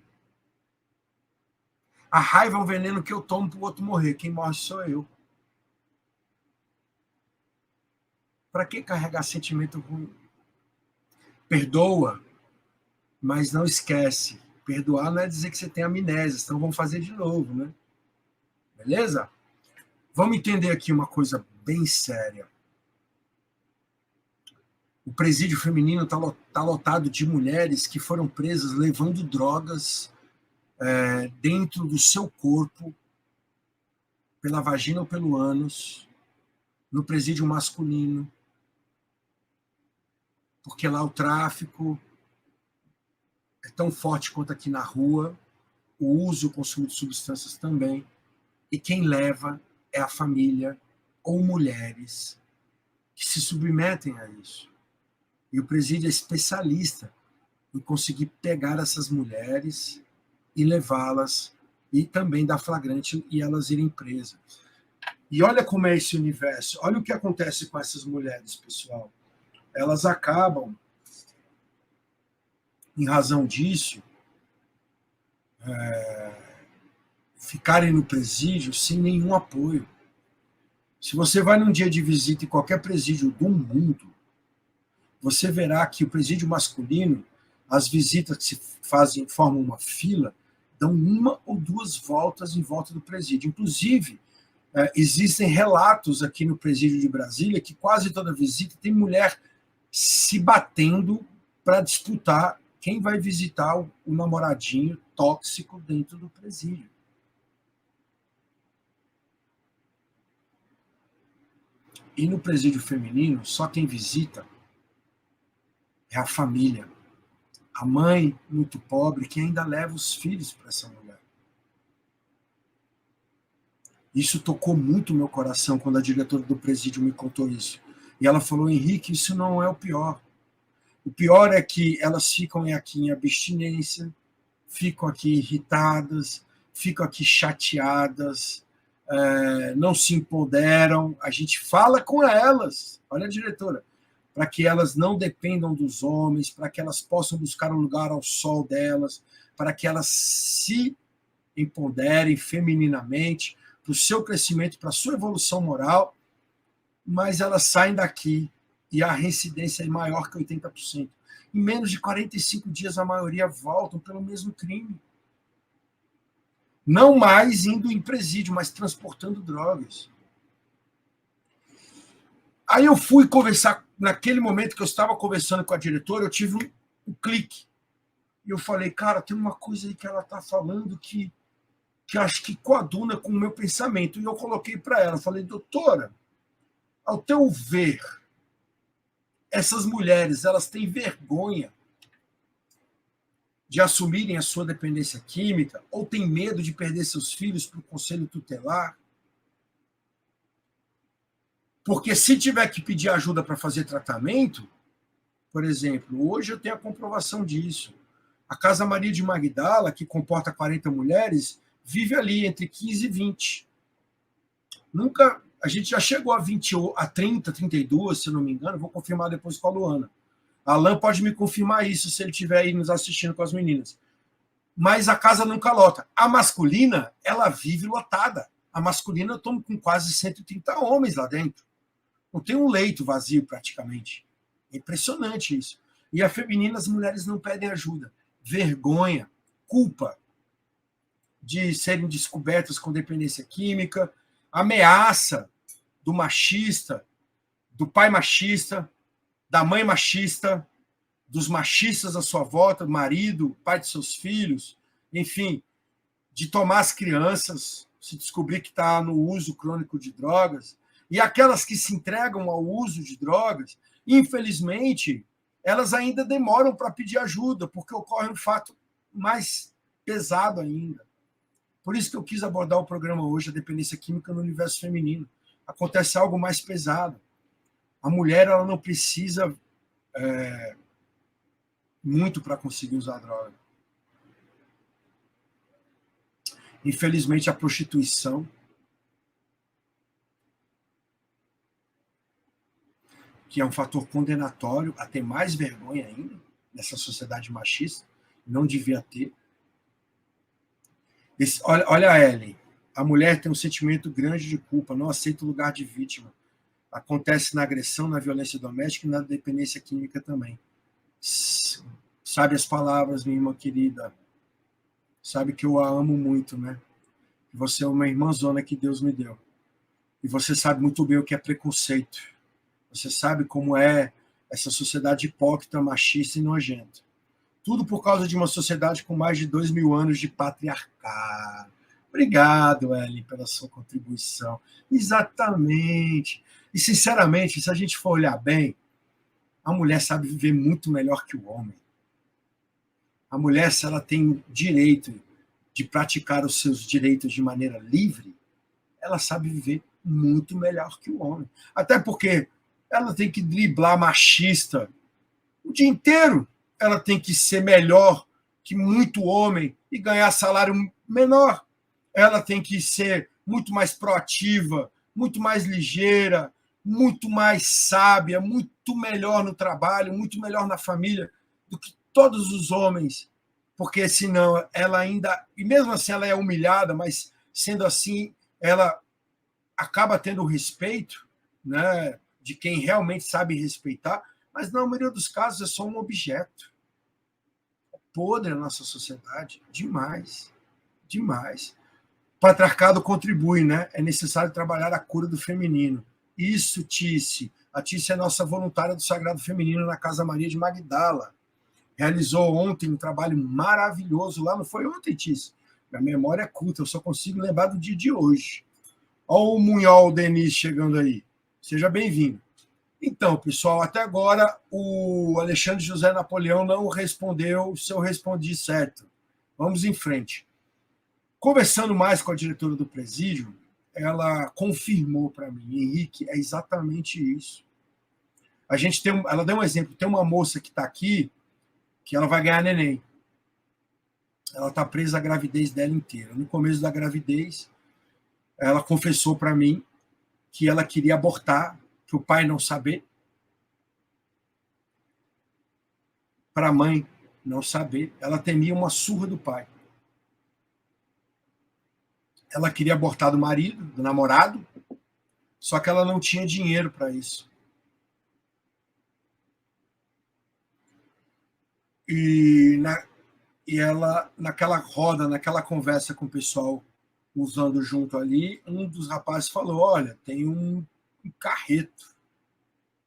A raiva é um veneno que eu tomo para o outro morrer. Quem morre sou eu. Para que carregar sentimento ruim? Perdoa, mas não esquece. Perdoar não é dizer que você tem amnésia, então vamos fazer de novo, né? Beleza? Vamos entender aqui uma coisa bem séria. O presídio feminino está lotado de mulheres que foram presas levando drogas dentro do seu corpo, pela vagina ou pelo ânus, no presídio masculino, porque lá o tráfico é tão forte quanto aqui na rua, o uso e o consumo de substâncias também, e quem leva é a família ou mulheres que se submetem a isso. E o presídio é especialista em conseguir pegar essas mulheres e levá-las, e também dar flagrante e elas irem presas. E olha como é esse universo, olha o que acontece com essas mulheres, pessoal. Elas acabam, em razão disso, ficarem no presídio sem nenhum apoio. Se você vai num dia de visita em qualquer presídio do mundo, você verá que o presídio masculino, as visitas que se fazem, formam uma fila, dão 1 ou 2 voltas em volta do presídio. Inclusive, existem relatos aqui no presídio de Brasília que quase toda visita tem mulher se batendo para disputar quem vai visitar o namoradinho tóxico dentro do presídio. E no presídio feminino, só quem visita é a família. A mãe, muito pobre, que ainda leva os filhos para essa mulher. Isso tocou muito o meu coração quando a diretora do presídio me contou isso. E ela falou, Henrique, isso não é o pior. O pior é que elas ficam aqui em abstinência, ficam aqui irritadas, ficam aqui chateadas, não se empoderam. A gente fala com elas, olha a diretora, para que elas não dependam dos homens, para que elas possam buscar um lugar ao sol delas, para que elas se empoderem femininamente, para o seu crescimento, para a sua evolução moral, mas elas saem daqui e a reincidência é maior que 80%. Em menos de 45 dias, a maioria voltam pelo mesmo crime. Não mais indo em presídio, mas transportando drogas. Aí eu fui conversar, naquele momento que eu estava conversando com a diretora, eu tive um clique. E eu falei, cara, tem uma coisa aí que ela está falando que acho que coaduna com o meu pensamento. E eu coloquei para ela, falei, doutora, ao teu ver, essas mulheres, elas têm vergonha de assumirem a sua dependência química ou têm medo de perder seus filhos para o conselho tutelar? Porque se tiver que pedir ajuda para fazer tratamento, por exemplo, hoje eu tenho a comprovação disso. A Casa Maria de Magdala, que comporta 40 mulheres, vive ali entre 15 e 20. Nunca, a gente já chegou a 30, 32, se eu não me engano, vou confirmar depois com a Luana. A Alan pode me confirmar isso se ele estiver aí nos assistindo com as meninas. Mas a casa nunca lota. A masculina, ela vive lotada. A masculina, eu estou com quase 130 homens lá dentro. Não tem um leito vazio praticamente. É impressionante isso. E a feminina, as mulheres não pedem ajuda. Vergonha, culpa de serem descobertas com dependência química, ameaça do machista, do pai machista, da mãe machista, dos machistas à sua volta, marido, pai de seus filhos, enfim, de tomar as crianças, se descobrir que está no uso crônico de drogas, e aquelas que se entregam ao uso de drogas, infelizmente, elas ainda demoram para pedir ajuda, porque ocorre um fato mais pesado ainda. Por isso que eu quis abordar o programa hoje, a dependência química no universo feminino. Acontece algo mais pesado. A mulher, ela não precisa muito para conseguir usar droga. Infelizmente, a prostituição, que é um fator condenatório, a ter mais vergonha ainda, nessa sociedade machista, não devia ter. Olha a Ellen, a mulher tem um sentimento grande de culpa, não aceita o lugar de vítima. Acontece na agressão, na violência doméstica e na dependência química também. Sabe as palavras, minha irmã querida. Sabe que eu a amo muito, né? Você é uma irmãzona que Deus me deu. E você sabe muito bem o que é preconceito. Você sabe como é essa sociedade hipócrita, machista e nojenta. Tudo por causa de uma sociedade com mais de 2.000 anos de patriarcado. Obrigado, Ellen, pela sua contribuição. Exatamente. E, sinceramente, se a gente for olhar bem, a mulher sabe viver muito melhor que o homem. A mulher, se ela tem direito de praticar os seus direitos de maneira livre, ela sabe viver muito melhor que o homem. Até porque ela tem que driblar machista o dia inteiro. Ela tem que ser melhor que muito homem e ganhar salário menor. Ela tem que ser muito mais proativa, muito mais ligeira, muito mais sábia, muito melhor no trabalho, muito melhor na família do que todos os homens, porque senão ela ainda, e mesmo assim ela é humilhada, mas sendo assim, ela acaba tendo o respeito, né, de quem realmente sabe respeitar, mas na maioria dos casos é só um objeto. É podre a nossa sociedade, demais, demais. O patriarcado contribui, né? É necessário trabalhar a cura do feminino. Isso, Tice. A Tice é nossa voluntária do Sagrado Feminino na Casa Maria de Magdala. Realizou ontem um trabalho maravilhoso lá. Não foi ontem, Tice? Minha memória é curta, eu só consigo lembrar do dia de hoje. Olha o Munhol Denis chegando aí. Seja bem-vindo. Então, pessoal, até agora o Alexandre José Napoleão não respondeu se eu respondi certo. Vamos em frente. Conversando mais com a diretora do presídio, ela confirmou para mim, Henrique, é exatamente isso. Ela deu um exemplo, tem uma moça que está aqui, que ela vai ganhar neném. Ela está presa a gravidez dela inteira. No começo da gravidez, ela confessou para mim que ela queria abortar, para o pai não saber, para a mãe não saber. Ela temia uma surra do pai. Ela queria abortar do marido, do namorado, só que ela não tinha dinheiro para isso. E ela, naquela roda, naquela conversa com o pessoal usando junto ali, um dos rapazes falou, olha, tem um carreto,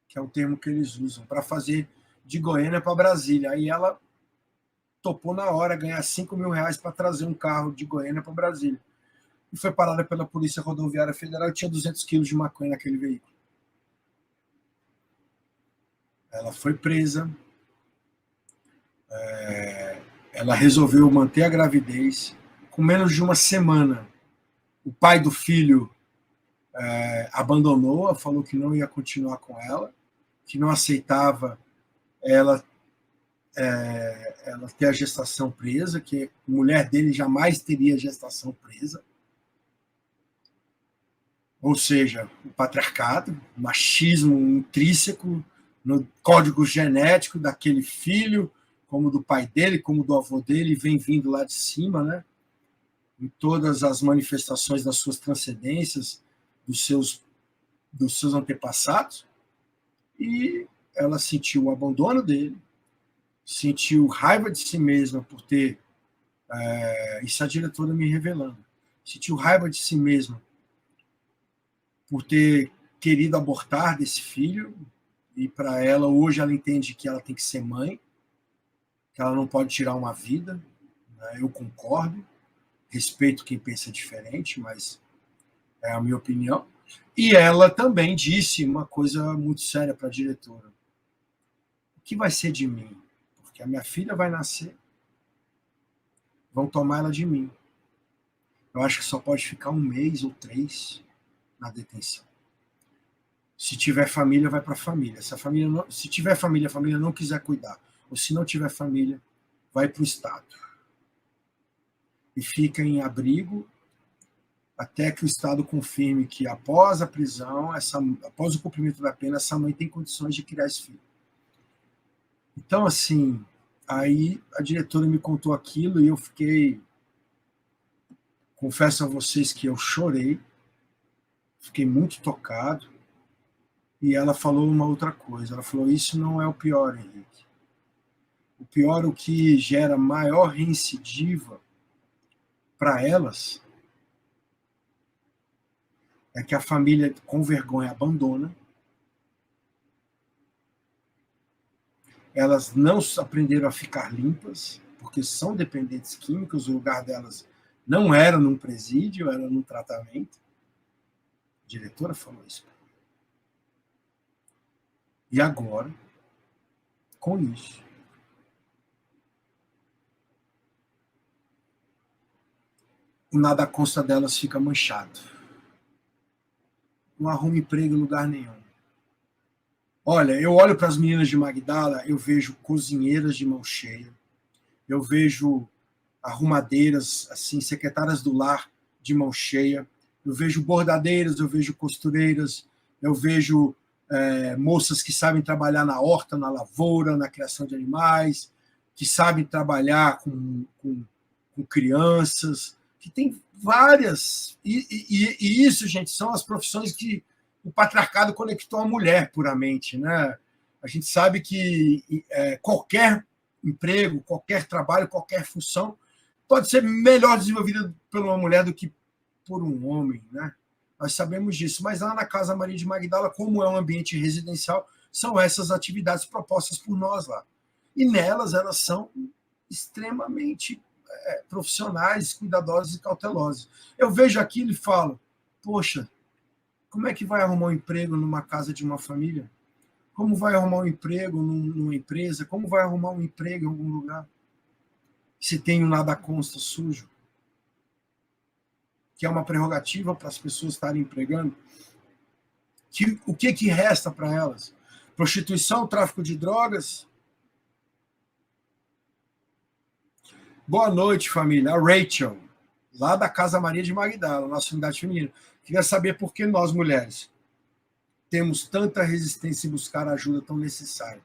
que é o termo que eles usam, para fazer de Goiânia para Brasília. Aí ela topou na hora ganhar R$5.000 para trazer um carro de Goiânia para Brasília. E foi parada pela Polícia Rodoviária Federal e tinha 200 quilos de maconha naquele veículo. Ela foi presa. Ela resolveu manter a gravidez. Com menos de uma semana, o pai do filho abandonou-a, falou que não ia continuar com ela, que não aceitava ela ter a gestação presa, que a mulher dele jamais teria gestação presa. Ou seja, o patriarcado, o machismo intrínseco no código genético daquele filho, como do pai dele, como do avô dele, vem vindo lá de cima, né? Em todas as manifestações das suas transcendências, dos seus antepassados. E ela sentiu o abandono dele, sentiu raiva de si mesma por ter... isso a diretora me revelando. Sentiu raiva de si mesma por ter querido abortar desse filho, e para ela, hoje, ela entende que ela tem que ser mãe, que ela não pode tirar uma vida, né? Eu concordo, respeito quem pensa diferente, mas é a minha opinião. E ela também disse uma coisa muito séria para a diretora. O que vai ser de mim? Porque a minha filha vai nascer, vão tomar ela de mim. Eu acho que só pode ficar 1 mês ou 3 na detenção. Se tiver família, vai para a família. Se tiver família, a família não quiser cuidar, ou se não tiver família, vai para o Estado. E fica em abrigo até que o Estado confirme que, após a prisão, após o cumprimento da pena, essa mãe tem condições de criar esse filho. Então, assim, aí a diretora me contou aquilo e eu fiquei... Confesso a vocês que eu chorei, fiquei muito tocado, e ela falou uma outra coisa. Ela falou, isso não é o pior, Henrique. O pior, o que gera maior reincidiva para elas, é que a família, com vergonha, abandona. elas não aprenderam a ficar limpas, porque são dependentes químicos, o lugar delas não era num presídio, era num tratamento. A diretora falou isso. E agora, com isso, o nada consta delas fica manchado. Não arruma emprego em lugar nenhum. Olha, eu olho para as meninas de Magdala, eu vejo cozinheiras de mão cheia, eu vejo arrumadeiras, assim, secretárias do lar de mão cheia, eu vejo bordadeiras, eu vejo costureiras, eu vejo moças que sabem trabalhar na horta, na lavoura, na criação de animais, que sabem trabalhar com crianças, que tem várias. E isso, gente, são as profissões que o patriarcado conectou à mulher puramente, né? A gente sabe que qualquer emprego, qualquer trabalho, qualquer função pode ser melhor desenvolvida por uma mulher do que por um homem, né? Nós sabemos disso, mas lá na Casa Maria de Magdala, como é um ambiente residencial, são essas atividades propostas por nós lá. E nelas, elas são extremamente profissionais, cuidadosas e cautelosas. Eu vejo aquilo e falo, poxa, como é que vai arrumar um emprego numa casa de uma família? Como vai arrumar um emprego numa empresa? Como vai arrumar um emprego em algum lugar? Se tem um nada consta sujo, que é uma prerrogativa para as pessoas estarem empregando, o que resta para elas? Prostituição, tráfico de drogas? Boa noite, família. A Rachel, lá da Casa Maria de Magdala, nossa unidade feminina. Queria saber por que nós, mulheres, temos tanta resistência em buscar a ajuda tão necessária.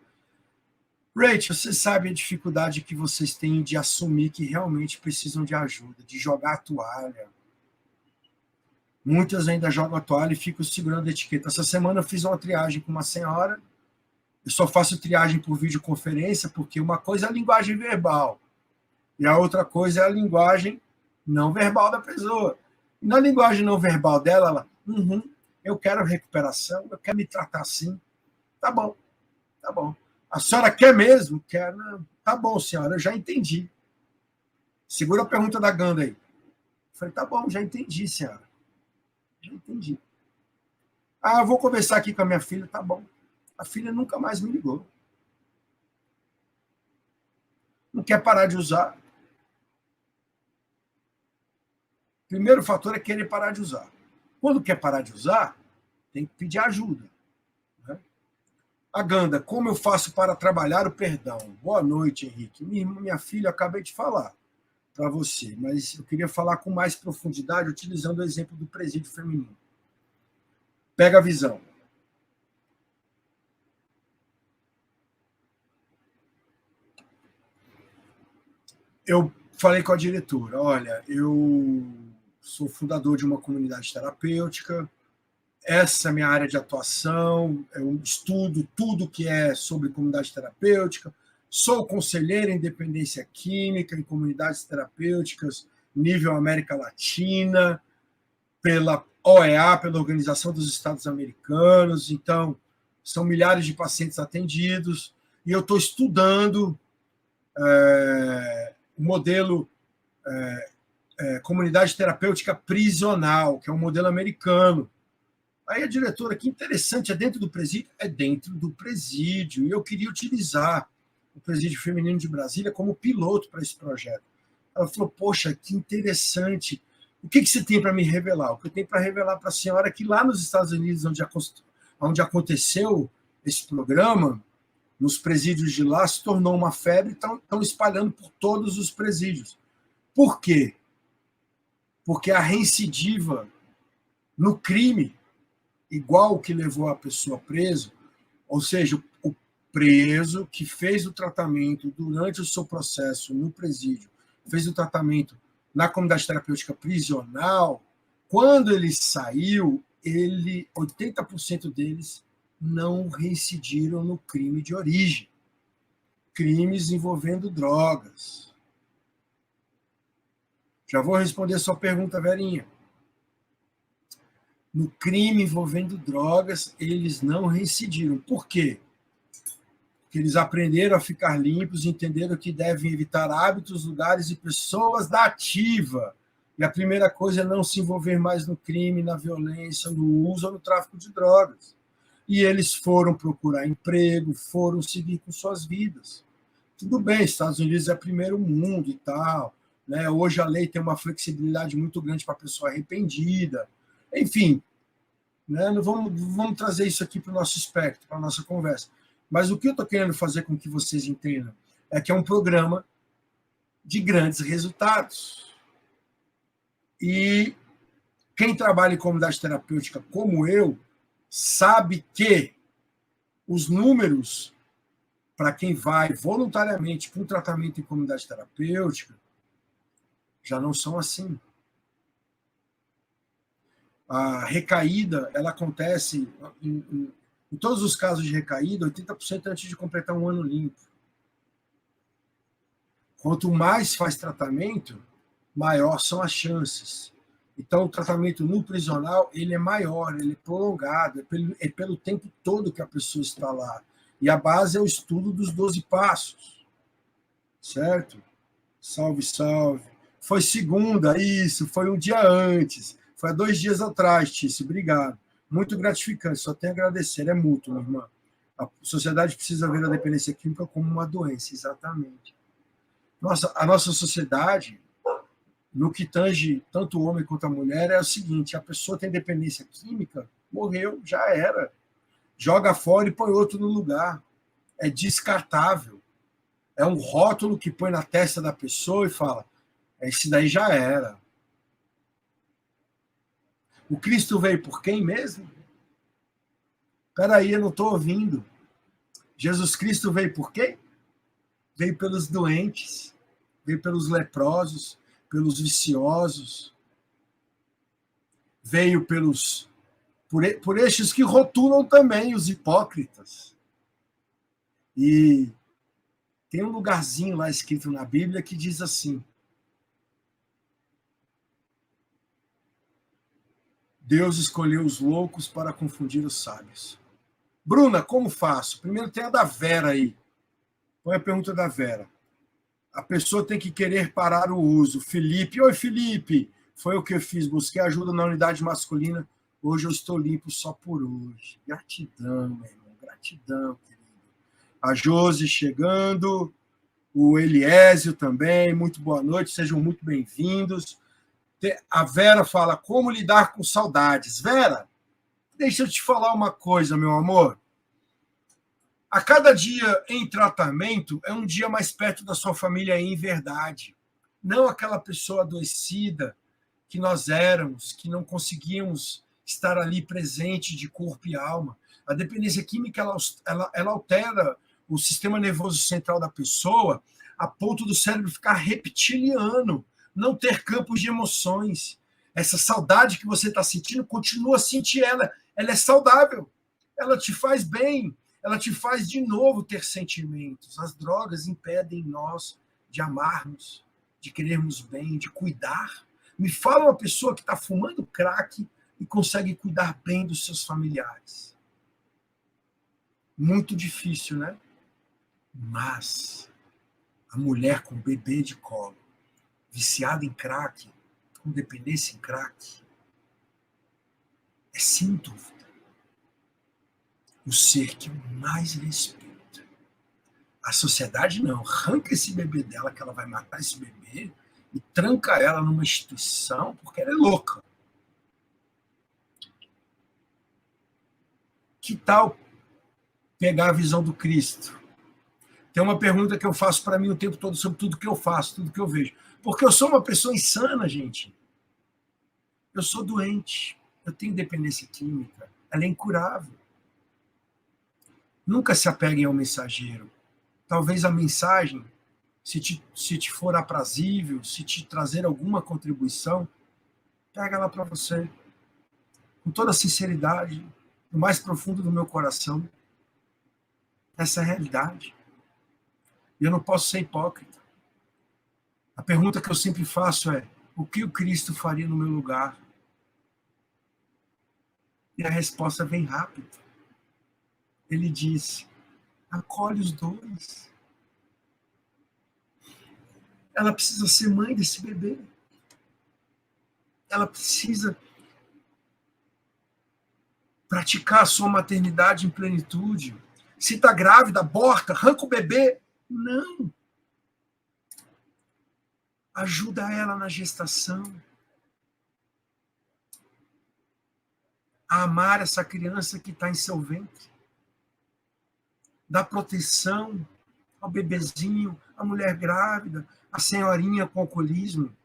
Rachel, você sabe a dificuldade que vocês têm de assumir que realmente precisam de ajuda, de jogar a toalha. Muitas ainda jogam a toalha e ficam segurando a etiqueta. Essa semana eu fiz uma triagem com uma senhora. Eu só faço triagem por videoconferência, porque uma coisa é a linguagem verbal e a outra coisa é a linguagem não verbal da pessoa. E na linguagem não verbal dela, ela, eu quero recuperação, eu quero me tratar assim. Tá bom, tá bom. A senhora quer mesmo? Quero. Não. Tá bom, senhora, eu já entendi. Segura a pergunta da Ganda aí. Eu falei, tá bom, já entendi, senhora. Já entendi. Eu vou conversar aqui com a minha filha, tá bom. A filha nunca mais me ligou. Não quer parar de usar. Primeiro fator é querer parar de usar. Quando quer parar de usar, tem que pedir ajuda. Né? A Ganda, como eu faço para trabalhar o perdão? Boa noite, Henrique. Minha filha, eu acabei de falar para você, mas eu queria falar com mais profundidade, utilizando o exemplo do presídio feminino. Pega a visão. Eu falei com a diretora, olha, eu sou fundador de uma comunidade terapêutica, essa é a minha área de atuação, eu estudo tudo que é sobre comunidade terapêutica, sou conselheiro em dependência química, em comunidades terapêuticas, nível América Latina, pela OEA, pela Organização dos Estados Americanos, então são milhares de pacientes atendidos, e eu estou estudando o modelo comunidade terapêutica prisional, que é um modelo americano. Aí a diretora, que interessante, é dentro do presídio? É dentro do presídio, e eu queria utilizar o Presídio Feminino de Brasília como piloto para esse projeto. Ela falou, poxa, que interessante. O que você tem para me revelar? O que eu tenho para revelar para a senhora é que lá nos Estados Unidos, onde aconteceu esse programa, nos presídios de lá, se tornou uma febre e estão espalhando por todos os presídios. Por quê? Porque a reincidiva no crime, igual o que levou a pessoa preso, ou seja, o preso que fez o tratamento durante o seu processo no presídio, fez o tratamento na comunidade terapêutica prisional, quando ele saiu, 80% deles não reincidiram no crime de origem. Crimes envolvendo drogas. Já vou responder a sua pergunta, Verinha. No crime envolvendo drogas, eles não reincidiram. Por quê? que eles aprenderam a ficar limpos, entenderam que devem evitar hábitos, lugares e pessoas da ativa. E a primeira coisa é não se envolver mais no crime, na violência, no uso ou no tráfico de drogas. E eles foram procurar emprego, foram seguir com suas vidas. Tudo bem, Estados Unidos é primeiro mundo e tal, né? Hoje a lei tem uma flexibilidade muito grande para a pessoa arrependida. Enfim, né? Não vamos trazer isso aqui para o nosso espectro, para a nossa conversa. Mas o que eu estou querendo fazer com que vocês entendam é que é um programa de grandes resultados. E quem trabalha em comunidade terapêutica como eu, sabe que os números para quem vai voluntariamente para um tratamento em comunidade terapêutica já não são assim. A recaída, ela acontece, em todos os casos de recaída, 80% antes de completar um ano limpo. Quanto mais faz tratamento, maior são as chances. Então, o tratamento no prisional, ele é maior, ele é prolongado, é pelo tempo todo que a pessoa está lá. E a base é o estudo dos 12 passos. Certo? Salve, salve. Foi segunda, isso, foi um dia antes. Foi há 2 dias atrás, Tício, obrigado. Muito gratificante, só tenho a agradecer, é mútuo, minha irmã. A sociedade precisa ver a dependência química como uma doença, exatamente. A nossa sociedade, no que tange tanto o homem quanto a mulher, é o seguinte: a pessoa tem dependência química, morreu, já era. Joga fora e põe outro no lugar. É descartável. É um rótulo que põe na testa da pessoa e fala: esse daí já era. O Cristo veio por quem mesmo? Espera aí, eu não estou ouvindo. Jesus Cristo veio por quem? Veio pelos doentes, veio pelos leprosos, pelos viciosos, veio por estes que rotulam também os hipócritas. E tem um lugarzinho lá escrito na Bíblia que diz assim: Deus escolheu os loucos para confundir os sábios. Bruna, como faço? Primeiro tem a da Vera aí. Põe a pergunta da Vera. A pessoa tem que querer parar o uso. Felipe, oi Felipe, foi o que eu fiz, busquei ajuda na unidade masculina, hoje eu estou limpo só por hoje. Gratidão, meu irmão, gratidão, querido. A Josi chegando, o Eliésio também, muito boa noite, sejam muito bem-vindos. A Vera fala, como lidar com saudades? Vera, deixa eu te falar uma coisa, meu amor. A cada dia em tratamento é um dia mais perto da sua família em verdade. Não aquela pessoa adoecida que nós éramos, que não conseguíamos estar ali presente de corpo e alma. A dependência química ela altera o sistema nervoso central da pessoa a ponto do cérebro ficar reptiliano, não ter campos de emoções. Essa saudade que você está sentindo, continua a sentir ela. Ela é saudável, ela te faz bem. Ela te faz de novo ter sentimentos. As drogas impedem nós de amarmos, de querermos bem, de cuidar. Me fala uma pessoa que está fumando crack e consegue cuidar bem dos seus familiares. Muito difícil, né? Mas a mulher com bebê de colo, viciada em crack, com dependência em crack, é sem dúvida o ser que mais respeita. A sociedade não. Arranca esse bebê dela, que ela vai matar esse bebê, e tranca ela numa instituição, porque ela é louca. Que tal pegar a visão do Cristo? Tem uma pergunta que eu faço para mim o tempo todo sobre tudo que eu faço, tudo que eu vejo. Porque eu sou uma pessoa insana, gente. Eu sou doente. Eu tenho dependência química. Ela é incurável. Nunca se apeguem ao mensageiro. Talvez a mensagem, se te for aprazível, se te trazer alguma contribuição, pega ela para você. Com toda a sinceridade, no mais profundo do meu coração. Essa é a realidade. E eu não posso ser hipócrita. A pergunta que eu sempre faço é: o que o Cristo faria no meu lugar? E a resposta vem rápida. Ele disse: Acolhe os dois. Ela precisa ser mãe desse bebê. Ela precisa praticar a sua maternidade em plenitude. Se está grávida, aborta, arranca o bebê. Não. Ajuda ela na gestação. A amar essa criança que está em seu ventre. Dá proteção ao bebezinho, à mulher grávida, à senhorinha com alcoolismo.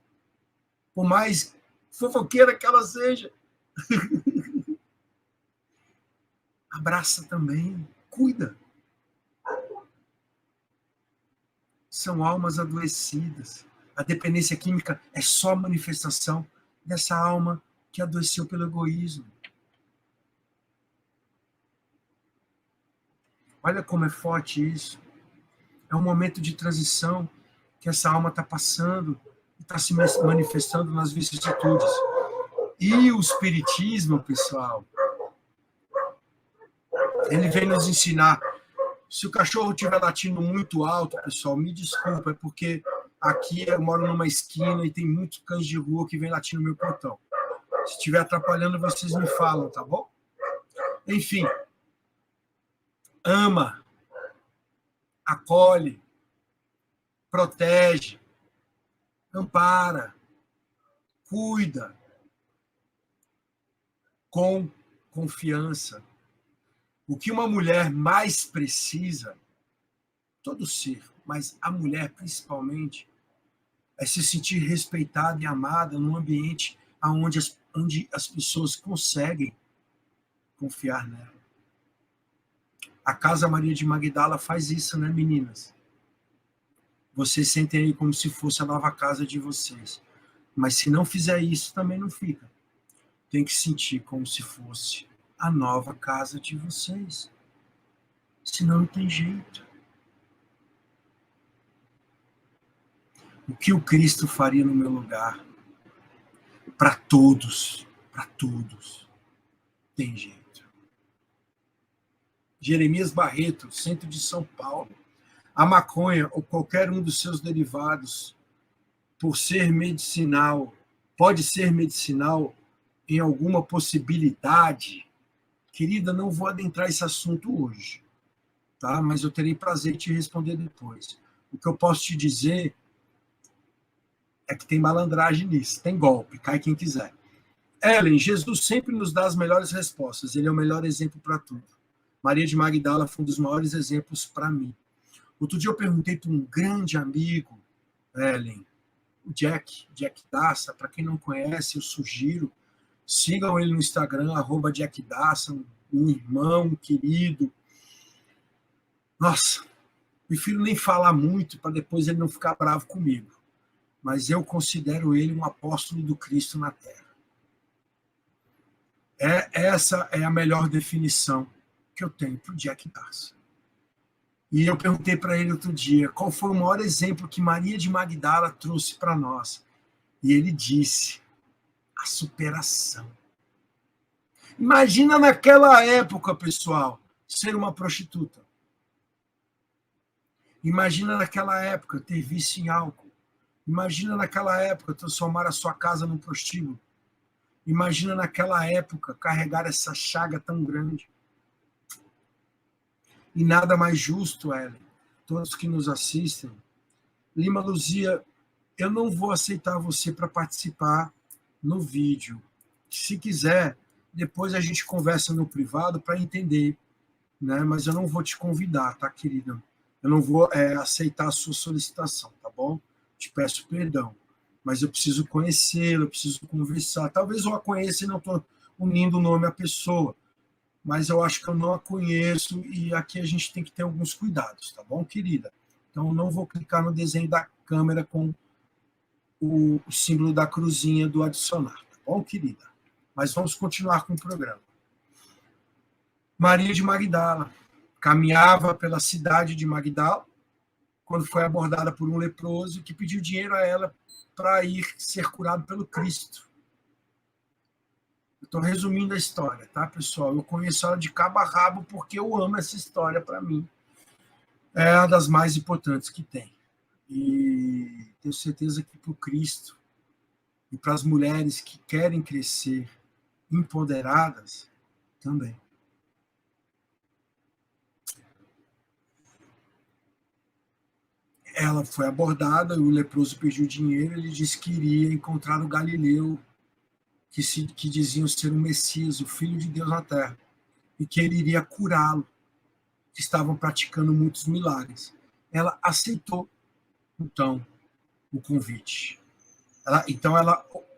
Por mais fofoqueira que ela seja. Abraça também, cuida. São almas adoecidas. A dependência química é só manifestação dessa alma que adoeceu pelo egoísmo. Olha como é forte isso. É um momento de transição que essa alma está passando e está se manifestando nas vicissitudes. E o Espiritismo, pessoal, ele vem nos ensinar. Se o cachorro estiver latindo muito alto, pessoal, me desculpa, é porque aqui eu moro numa esquina e tem muitos cães de rua que vem latindo no meu portão. Se estiver atrapalhando, vocês me falam, tá bom? Enfim, ama, acolhe, protege, ampara, cuida, com confiança. O que uma mulher mais precisa, todo ser, mas a mulher principalmente, é se sentir respeitada e amada num ambiente onde as pessoas conseguem confiar nela. A Casa Maria de Magdala faz isso, né, meninas? Vocês sentem aí como se fosse a nova casa de vocês. Mas se não fizer isso, também não fica. Tem que sentir como se fosse a nova casa de vocês. Senão não tem jeito. O que o Cristo faria no meu lugar? Para todos, tem jeito. Jeremias Barreto, centro de São Paulo. A maconha ou qualquer um dos seus derivados, por ser medicinal, pode ser medicinal em alguma possibilidade. Querida, não vou adentrar esse assunto hoje, tá? Mas eu terei prazer em te responder depois. O que eu posso te dizer é que tem malandragem nisso, tem golpe, cai quem quiser. Ellen, Jesus sempre nos dá as melhores respostas, ele é o melhor exemplo para tudo. Maria de Magdala foi um dos maiores exemplos para mim. Outro dia eu perguntei para um grande amigo, Ellen, o Jack Dassa, para quem não conhece, eu sugiro, sigam ele no Instagram, @Jack Dassa, um irmão querido. Nossa, prefiro nem falar muito para depois ele não ficar bravo comigo. Mas eu considero ele um apóstolo do Cristo na Terra. Essa é a melhor definição que eu tenho para o Jack Dassa. E eu perguntei para ele outro dia qual foi o maior exemplo que Maria de Magdala trouxe para nós. E ele disse: a superação. Imagina naquela época, pessoal, ser uma prostituta. Imagina naquela época ter vício em álcool. Imagina naquela época transformar a sua casa num prostíbulo. Imagina naquela época carregar essa chaga tão grande. E nada mais justo, Ellen, todos que nos assistem. Lima Luzia, eu não vou aceitar você para participar no vídeo. Se quiser, depois a gente conversa no privado para entender, né? Mas eu não vou te convidar, tá, querida? Eu não vou aceitar a sua solicitação, tá bom? Te peço perdão. Mas eu preciso conhecê-la, eu preciso conversar. Talvez eu a conheça e não estou unindo o nome à pessoa. Mas eu acho que eu não a conheço e aqui a gente tem que ter alguns cuidados, tá bom, querida? Então, eu não vou clicar no desenho da câmera com o símbolo da cruzinha do adicionar, tá bom, querida? Mas vamos continuar com o programa. Maria de Magdala caminhava pela cidade de Magdala quando foi abordada por um leproso que pediu dinheiro a ela para ir ser curado pelo Cristo. Estou resumindo a história, tá, pessoal? Eu conheço ela de cabo a rabo porque eu amo essa história para mim. é uma das mais importantes que tem. E tenho certeza que para o Cristo e para as mulheres que querem crescer empoderadas também. Ela foi abordada, o leproso pediu dinheiro, ele disse que iria encontrar o Galileu, que diziam ser o Messias, o Filho de Deus na Terra, e que ele iria curá-lo, que estavam praticando muitos milagres. Ela aceitou, então, o convite.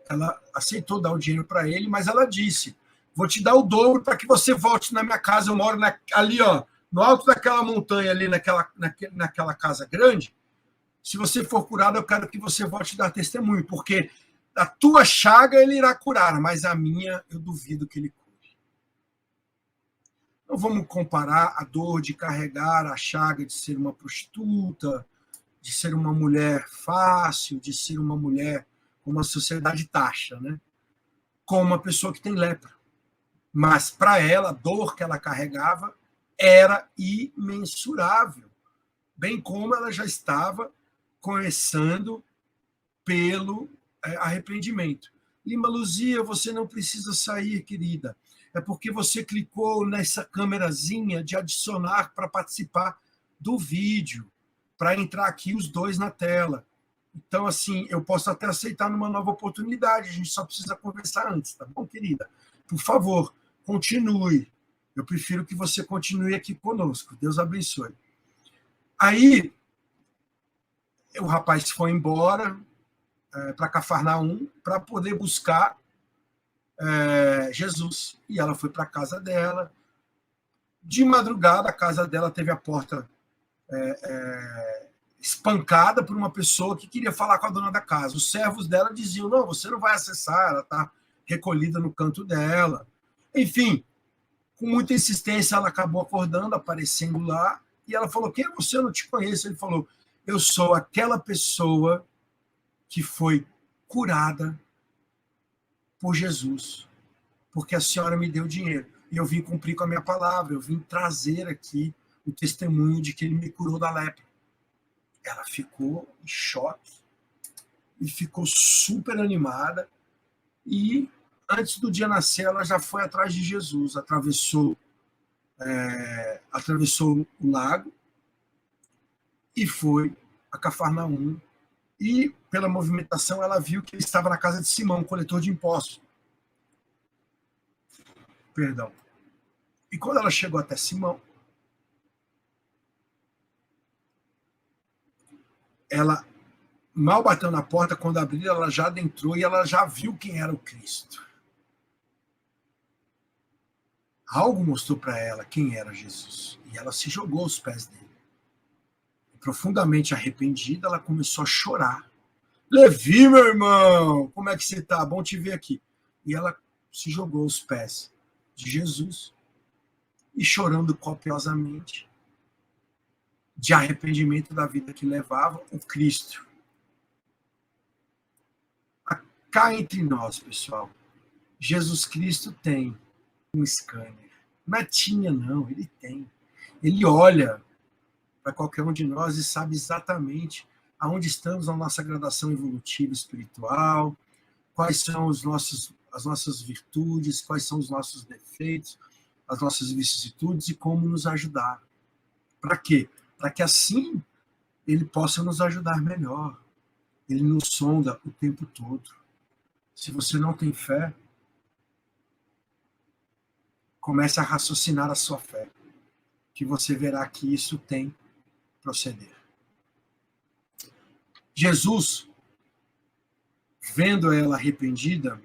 Ela aceitou dar o dinheiro para ele, mas ela disse, vou te dar o dobro para que você volte na minha casa, eu moro ali, ó, no alto daquela montanha, ali naquela casa grande. Se você for curado, eu quero que você volte a dar testemunho, porque a tua chaga ele irá curar, mas a minha eu duvido que ele cure. Não vamos comparar a dor de carregar a chaga de ser uma prostituta, de ser uma mulher fácil, de ser uma mulher como a sociedade taxa, né? Com uma pessoa que tem lepra. Mas para ela, a dor que ela carregava era imensurável, bem como ela já estava começando pelo arrependimento. Lima Luzia, você não precisa sair, querida. É porque você clicou nessa câmerazinha de adicionar para participar do vídeo, para entrar aqui os dois na tela. Então, assim, eu posso até aceitar numa nova oportunidade, a gente só precisa conversar antes, tá bom, querida? Por favor, continue. Eu prefiro que você continue aqui conosco. Deus abençoe. Aí, o rapaz foi embora para Cafarnaum para poder buscar Jesus. E ela foi para a casa dela. De madrugada, a casa dela teve a porta espancada por uma pessoa que queria falar com a dona da casa. Os servos dela diziam, não, você não vai acessar, ela está recolhida no canto dela. Enfim, com muita insistência, ela acabou acordando, aparecendo lá, e ela falou, quem é você? Eu não te conheço. Ele falou, eu sou aquela pessoa que foi curada por Jesus, porque a senhora me deu dinheiro. E eu vim cumprir com a minha palavra, eu vim trazer aqui o testemunho de que ele me curou da lepra. Ela ficou em choque e ficou super animada. E antes do dia nascer, ela já foi atrás de Jesus, atravessou o lago e foi a Cafarnaum. E, pela movimentação, ela viu que ele estava na casa de Simão, coletor de impostos. Perdão. E quando ela chegou até Simão, ela mal bateu na porta, quando abriu, ela já adentrou e ela já viu quem era o Cristo. Algo mostrou para ela quem era Jesus. E ela se jogou aos pés dele. Profundamente arrependida, ela começou a chorar. Levi, meu irmão, como é que você está? Bom te ver aqui. E ela se jogou aos pés de Jesus e chorando copiosamente de arrependimento da vida que levava o Cristo. Cá entre nós, pessoal, Jesus Cristo tem um scanner. Não é tinha, não, ele tem. Ele olha para qualquer um de nós e sabe exatamente aonde estamos na nossa gradação evolutiva espiritual, quais são as nossas virtudes, quais são os nossos defeitos, as nossas vicissitudes e como nos ajudar. Para quê? Para que assim ele possa nos ajudar melhor. Ele nos sonda o tempo todo. Se você não tem fé, comece a raciocinar a sua fé, que você verá que isso tem proceder. Jesus, vendo ela arrependida,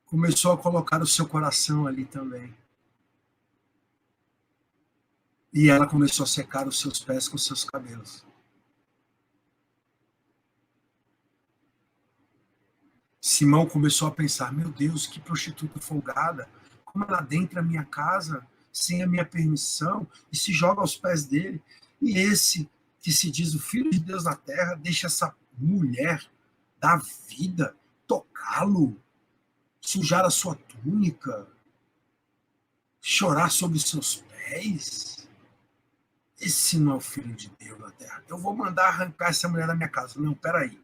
começou a colocar o seu coração ali também. E ela começou a secar os seus pés com os seus cabelos. Simão começou a pensar, meu Deus, que prostituta folgada, como ela adentra a minha casa sem a minha permissão e se joga aos pés dele. E esse que se diz o Filho de Deus na terra, deixa essa mulher da vida tocá-lo, sujar a sua túnica, chorar sobre os seus pés. esse não é o filho de Deus na terra. Eu vou mandar arrancar essa mulher da minha casa. Não, peraí.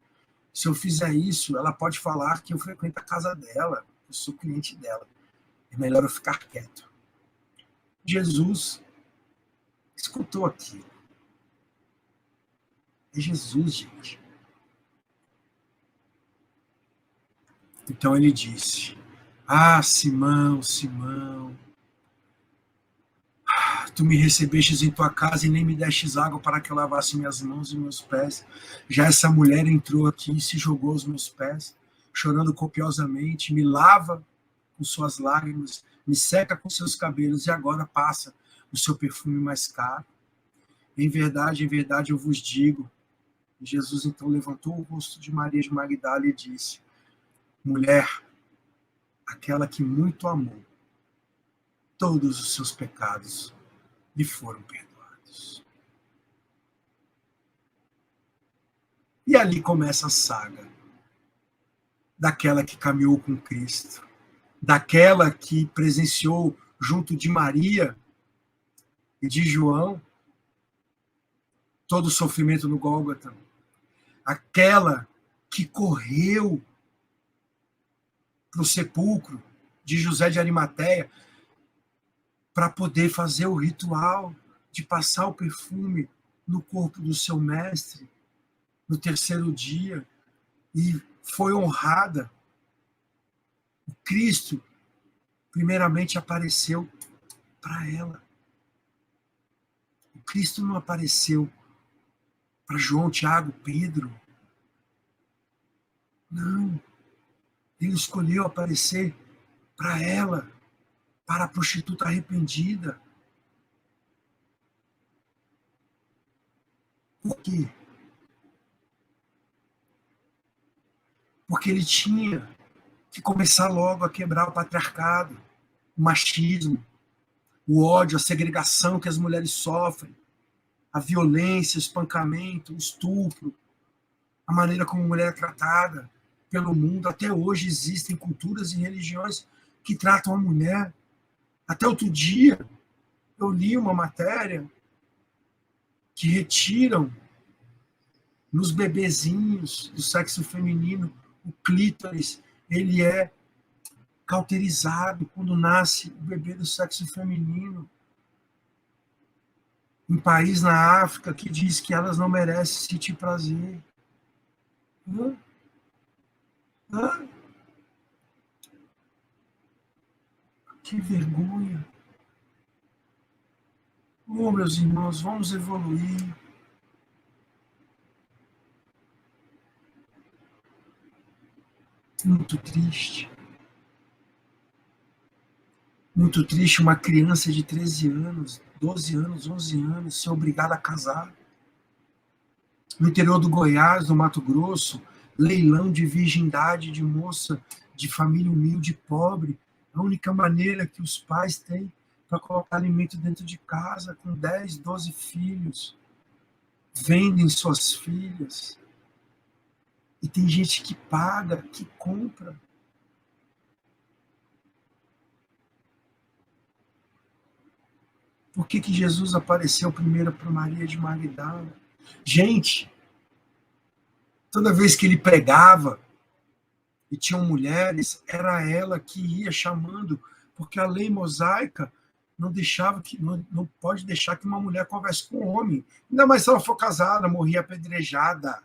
Se eu fizer isso, ela pode falar que eu frequento a casa dela, eu sou cliente dela. É melhor eu ficar quieto. Jesus escutou aquilo. É Jesus, gente. Então ele disse: Ah, Simão, Simão, tu me recebestes em tua casa e nem me destes água para que eu lavasse minhas mãos e meus pés. Já essa mulher entrou aqui e se jogou aos meus pés, chorando copiosamente, me lava com suas lágrimas, me seca com seus cabelos e agora passa o seu perfume mais caro. Em verdade, eu vos digo. E Jesus então levantou o rosto de Maria de Magdala e disse: Mulher, aquela que muito amou, todos os seus pecados lhe foram perdoados. E ali começa a saga daquela que caminhou com Cristo, daquela que presenciou junto de Maria e de João todo o sofrimento no Gólgota, aquela que correu para o sepulcro de José de Arimateia para poder fazer o ritual de passar o perfume no corpo do seu mestre no terceiro dia e foi honrada. O Cristo primeiramente apareceu para ela. O Cristo não apareceu para João, Tiago, Pedro. Não. Ele escolheu aparecer para ela, para a prostituta arrependida. Por quê? Porque ele tinha que começar logo a quebrar o patriarcado, o machismo, o ódio, a segregação que as mulheres sofrem, a violência, o espancamento, o estupro, a maneira como a mulher é tratada pelo mundo. Até hoje existem culturas e religiões que tratam a mulher. Até outro dia, eu li uma matéria que retiram nos bebezinhos do sexo feminino o clítoris. Ele é cauterizado quando nasce o bebê do sexo feminino. Um país na África que diz que elas não merecem sentir prazer. Que vergonha. Oh, meus irmãos, vamos evoluir. Muito triste. Muito triste uma criança de 13 anos, 12 anos, 11 anos ser obrigada a casar. No interior do Goiás, no Mato Grosso, leilão de virgindade de moça de família humilde e pobre. A única maneira que os pais têm para colocar alimento dentro de casa, com 10, 12 filhos. Vendem suas filhas. E tem gente que paga, que compra. Por que Jesus apareceu primeiro para Maria de Magdala? Gente, toda vez que ele pregava e tinham mulheres, era ela que ia chamando, porque a lei mosaica não deixava que não pode deixar que uma mulher converse com um homem. Ainda mais se ela for casada, morria apedrejada.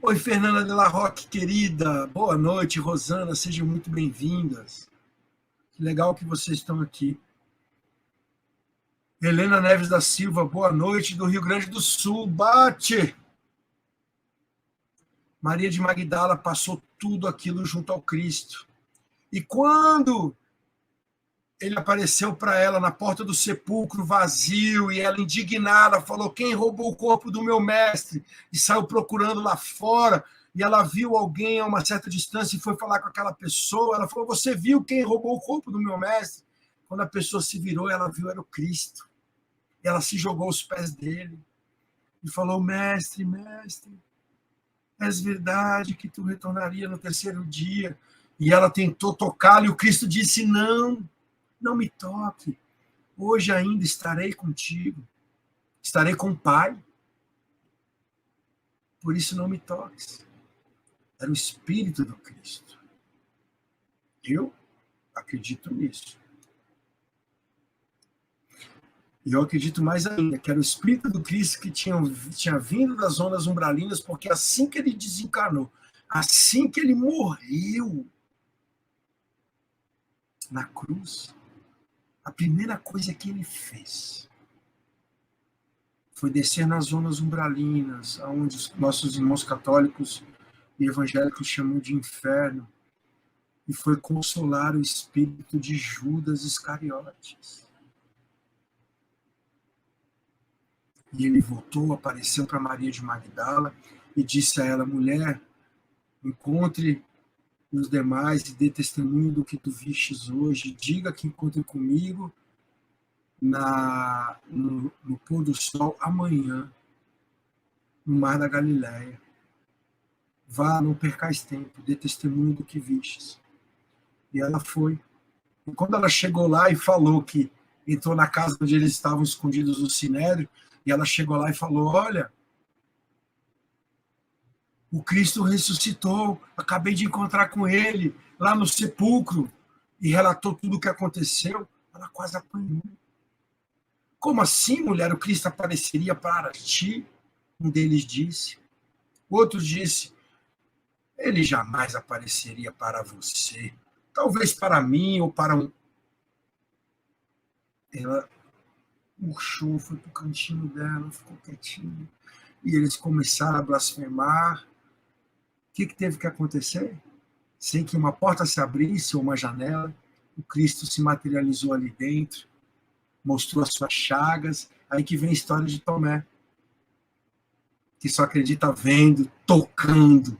Oi, Fernanda de la Roque, querida. Boa noite, Rosana. Sejam muito bem-vindas. Que legal que vocês estão aqui. Helena Neves da Silva, boa noite, do Rio Grande do Sul. Bate! Maria de Magdala passou tudo aquilo junto ao Cristo. E quando ele apareceu para ela na porta do sepulcro vazio, e ela indignada falou: quem roubou o corpo do meu mestre? E saiu procurando lá fora, e ela viu alguém a uma certa distância e foi falar com aquela pessoa. Ela falou: você viu quem roubou o corpo do meu mestre? Quando a pessoa se virou, ela viu era o Cristo. E ela se jogou aos pés dele e falou: mestre, mestre, és verdade que tu retornaria no terceiro dia? E ela tentou tocá-lo, e o Cristo disse: não, não me toque. Hoje ainda estarei contigo. Estarei com o Pai. Por isso não me toques. Era o Espírito do Cristo. Eu acredito nisso. E eu acredito mais ainda, que era o Espírito do Cristo que tinha vindo das zonas umbralinas, porque assim que ele desencarnou, assim que ele morreu na cruz, a primeira coisa que ele fez foi descer nas zonas umbralinas, onde os nossos irmãos católicos e evangélicos chamam de inferno, e foi consolar o espírito de Judas Iscariotes. E ele voltou, apareceu para Maria de Magdala e disse a ela: mulher, encontre os demais e dê testemunho do que tu vistes hoje. Diga que encontre comigo no pôr do sol amanhã, no mar da Galileia. Vá, não percais tempo, dê testemunho do que vistes. E ela foi. E quando ela chegou lá e falou que entrou na casa onde eles estavam escondidos no Sinédrio, e ela chegou lá e falou: olha, o Cristo ressuscitou, acabei de encontrar com ele lá no sepulcro, e relatou tudo o que aconteceu. Ela quase apanhou. Como assim, mulher? O Cristo apareceria para ti? Um deles disse. O outro disse: ele jamais apareceria para você. Talvez para mim ou para um... Ela murchou, foi para o cantinho dela, ficou quietinha. E eles começaram a blasfemar. O que teve que acontecer? Sem que uma porta se abrisse ou uma janela, o Cristo se materializou ali dentro, mostrou as suas chagas. Aí que vem a história de Tomé, que só acredita vendo, tocando.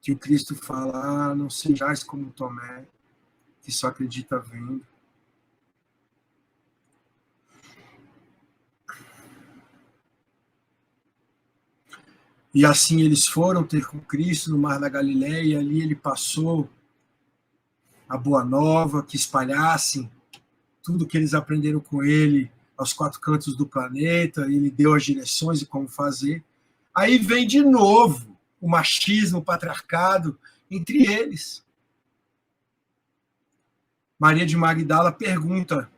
Que o Cristo fala: ah, não sejais como Tomé, que só acredita vendo. E assim eles foram ter com Cristo no Mar da Galileia, e ali ele passou a boa nova, que espalhassem tudo que eles aprenderam com ele aos 4 cantos do planeta, e ele deu as direções de como fazer. Aí vem de novo o machismo, o patriarcado entre eles. Maria de Magdala pergunta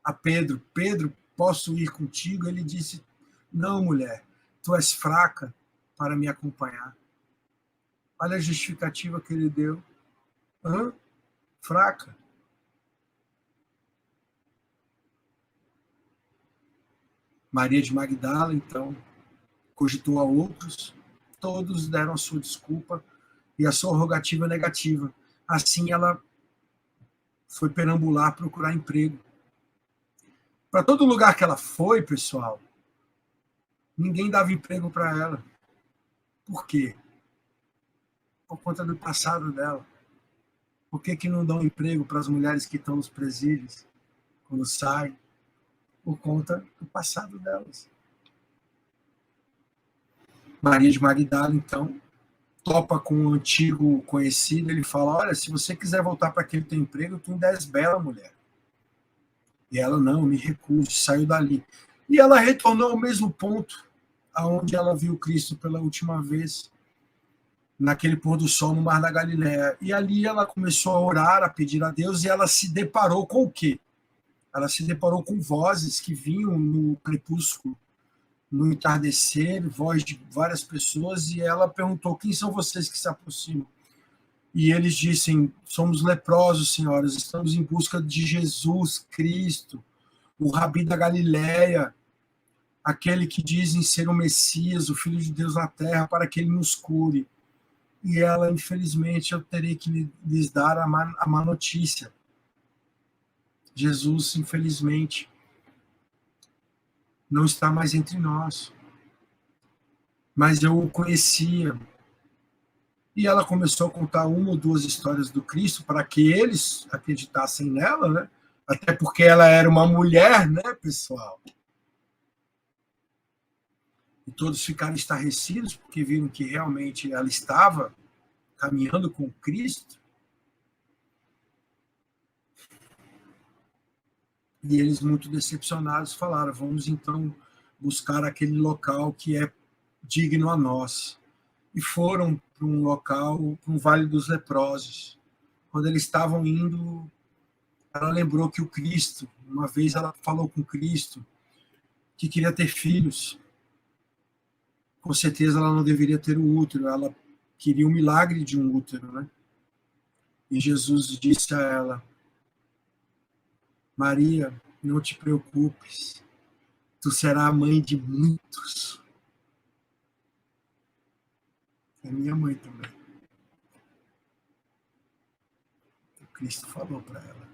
a Pedro: Pedro, posso ir contigo? Ele disse: não, mulher, tu és fraca para me acompanhar. Olha a justificativa que ele deu. Fraca. Maria de Magdala, então, cogitou a outros, todos deram a sua desculpa e a sua rogativa negativa. Assim ela foi perambular, procurar emprego. Para todo lugar que ela foi, pessoal, ninguém dava emprego para ela. Por quê? Por conta do passado dela. Por que não dão emprego para as mulheres que estão nos presídios, quando saem? Por conta do passado delas. Maria de Magdala, então, topa com um antigo conhecido. Ele fala: olha, se você quiser voltar para aquele teu emprego, tu ainda és bela, mulher. E ela: não, me recuso, saiu dali. E ela retornou ao mesmo ponto aonde ela viu Cristo pela última vez, naquele pôr do sol no Mar da Galileia. E ali ela começou a orar, a pedir a Deus, e ela se deparou com o quê? Ela se deparou com vozes que vinham no crepúsculo, no entardecer, voz de várias pessoas, e ela perguntou: quem são vocês que se aproximam? E eles dizem: somos leprosos, senhoras, estamos em busca de Jesus Cristo, o Rabi da Galileia, aquele que dizem ser o Messias, o Filho de Deus na terra, para que ele nos cure. E ela, infelizmente, eu terei que lhes dar a má notícia. Jesus, infelizmente, não está mais entre nós. Mas eu o conhecia. E ela começou a contar 1 ou 2 histórias do Cristo para que eles acreditassem nela, né? Até porque ela era uma mulher, né, pessoal? E todos ficaram estarrecidos porque viram que realmente ela estava caminhando com Cristo. E eles, muito decepcionados, falaram: vamos então buscar aquele local que é digno a nós. E foram para um local, para um Vale dos Leprosos. Quando eles estavam indo, ela lembrou que o Cristo, uma vez ela falou com Cristo que queria ter filhos. Com certeza ela não deveria ter o útero, ela queria o milagre de um útero, né? E Jesus disse a ela: Maria, não te preocupes, tu serás a mãe de muitos. É minha mãe também. O Cristo falou para ela: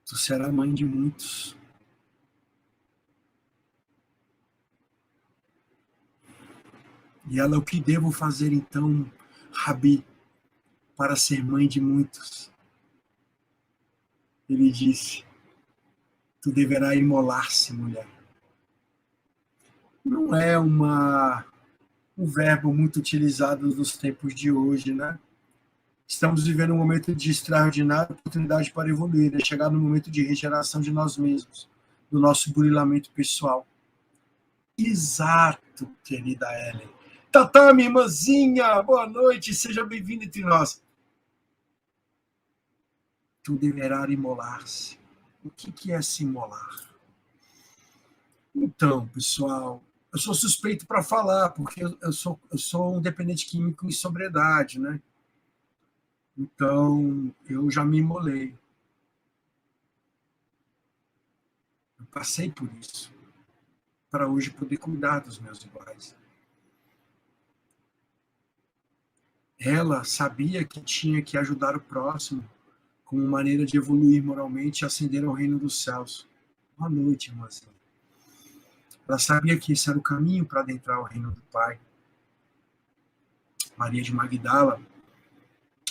tu serás mãe de muitos. E ela: o que devo fazer então, Rabi, para ser mãe de muitos? Ele disse: tu deverás imolar-se, mulher. Não é um verbo muito utilizado nos tempos de hoje, né? Estamos vivendo um momento de extraordinária oportunidade para evoluir, é chegar no momento de regeneração de nós mesmos, do nosso burilamento pessoal. Exato, querida Ellen. Tatá, minha irmãzinha, boa noite, seja bem-vinda entre nós. Tu deverás imolar-se. O que é se imolar? Então, pessoal, eu sou suspeito para falar, porque eu sou um dependente químico em sobriedade, né? Então, eu já me imolei. Eu passei por isso, para hoje poder cuidar dos meus iguais. Ela sabia que tinha que ajudar o próximo, como maneira de evoluir moralmente e ascender ao reino dos céus. Boa noite, irmãzinha. Ela sabia que esse era o caminho para adentrar ao reino do Pai. Maria de Magdala.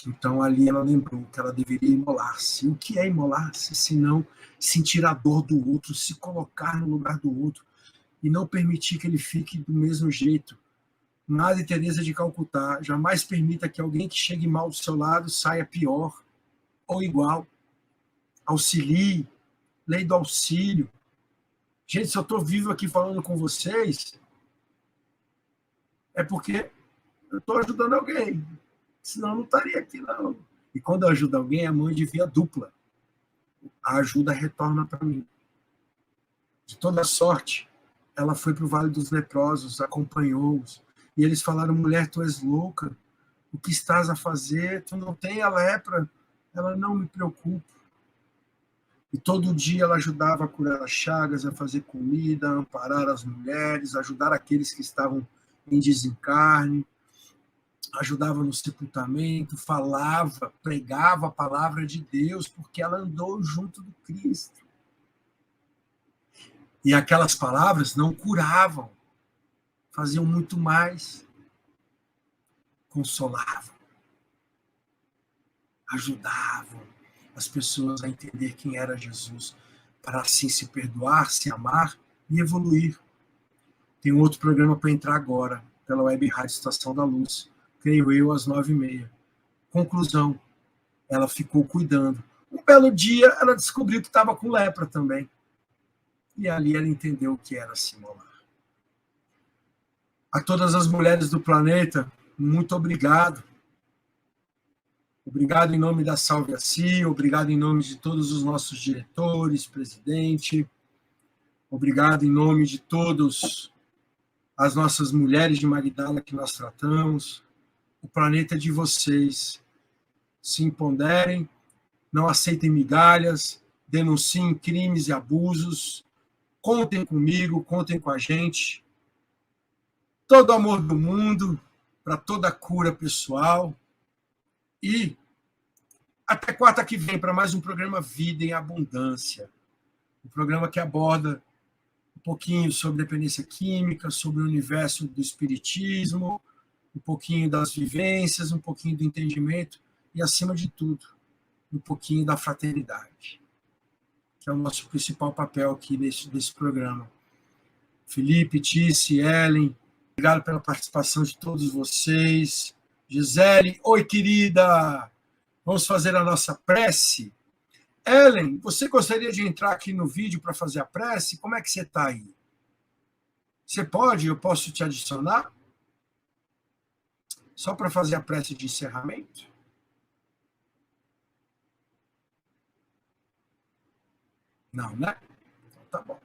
Então, ali ela lembrou que ela deveria imolar-se. O que é imolar-se, se não sentir a dor do outro, se colocar no lugar do outro e não permitir que ele fique do mesmo jeito? Madre Teresa de Calcutá: jamais permita que alguém que chegue mal do seu lado saia pior ou igual. Auxilie, lei do auxílio. Gente, se eu estou vivo aqui falando com vocês, é porque eu estou ajudando alguém. Senão eu não estaria aqui, não. E quando eu ajudo alguém, a mão de via dupla. A ajuda retorna para mim. De toda sorte, ela foi para o Vale dos Leprosos, acompanhou-os. E eles falaram: mulher, tu és louca. O que estás a fazer? Tu não tem a lepra? Ela: não me preocupo. E todo dia ela ajudava a curar as chagas, a fazer comida, a amparar as mulheres, ajudar aqueles que estavam em desencarne, ajudava no sepultamento, falava, pregava a palavra de Deus, porque ela andou junto do Cristo. E aquelas palavras não curavam, faziam muito mais, consolavam, ajudavam as pessoas a entender quem era Jesus, para assim se perdoar, se amar e evoluir. Tem um outro programa para entrar agora, pela Web Rádio Estação da Luz, creio eu, às 9h30. Conclusão: ela ficou cuidando. Um belo dia, ela descobriu que estava com lepra também. E ali ela entendeu o que era se imolar. A todas as mulheres do planeta, muito obrigado. Obrigado em nome da Salve a Si, obrigado em nome de todos os nossos diretores, presidente. Obrigado em nome de todas as nossas mulheres de Magdala que nós tratamos. O planeta é de vocês. Se empoderem, não aceitem migalhas, denunciem crimes e abusos. Contem comigo, contem com a gente. Todo amor do mundo, para toda a cura pessoal. E até quarta que vem para mais um programa Vida em Abundância. Um programa que aborda um pouquinho sobre dependência química, sobre o universo do espiritismo, um pouquinho das vivências, um pouquinho do entendimento e, acima de tudo, um pouquinho da fraternidade, que é o nosso principal papel aqui desse programa. Felipe, Tice, Ellen, obrigado pela participação de todos vocês. Gisele, oi, querida. Vamos fazer a nossa prece. Ellen, você gostaria de entrar aqui no vídeo para fazer a prece? Como é que você está aí? Você pode? Eu posso te adicionar? Só para fazer a prece de encerramento? Não, né? Então, tá bom.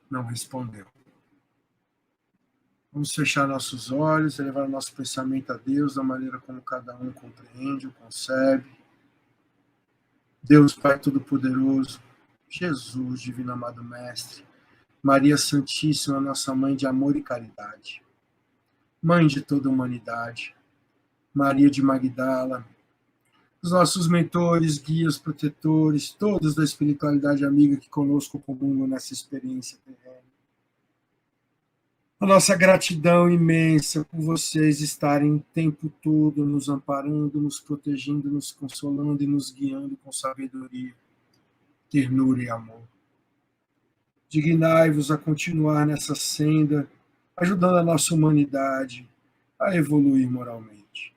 Não respondeu. Vamos fechar nossos olhos, elevar nosso pensamento a Deus da maneira como cada um compreende ou concebe. Deus Pai Todo-Poderoso, Jesus, Divino Amado Mestre, Maria Santíssima, nossa Mãe de amor e caridade, Mãe de toda a humanidade, Maria de Magdala, os nossos mentores, guias, protetores, todos da espiritualidade amiga que conosco comungam nessa experiência terrena. A nossa gratidão imensa por vocês estarem o tempo todo nos amparando, nos protegendo, nos consolando e nos guiando com sabedoria, ternura e amor. Dignai-vos a continuar nessa senda, ajudando a nossa humanidade a evoluir moralmente.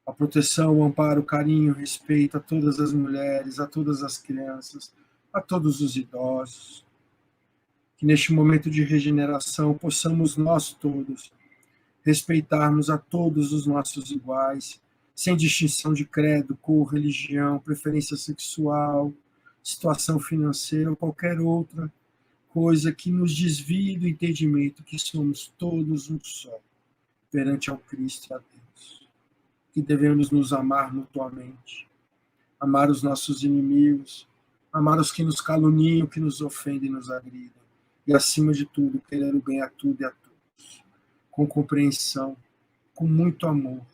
A proteção, o amparo, o carinho, o respeito a todas as mulheres, a todas as crianças, a todos os idosos. Que neste momento de regeneração possamos nós todos respeitarmos a todos os nossos iguais, sem distinção de credo, cor, religião, preferência sexual, situação financeira ou qualquer outra coisa que nos desvie do entendimento que somos todos um só, perante ao Cristo e a Deus. Que devemos nos amar mutuamente, amar os nossos inimigos, amar os que nos caluniam, que nos ofendem e nos agridem. E, acima de tudo, querer o bem a tudo e a todos, com compreensão, com muito amor.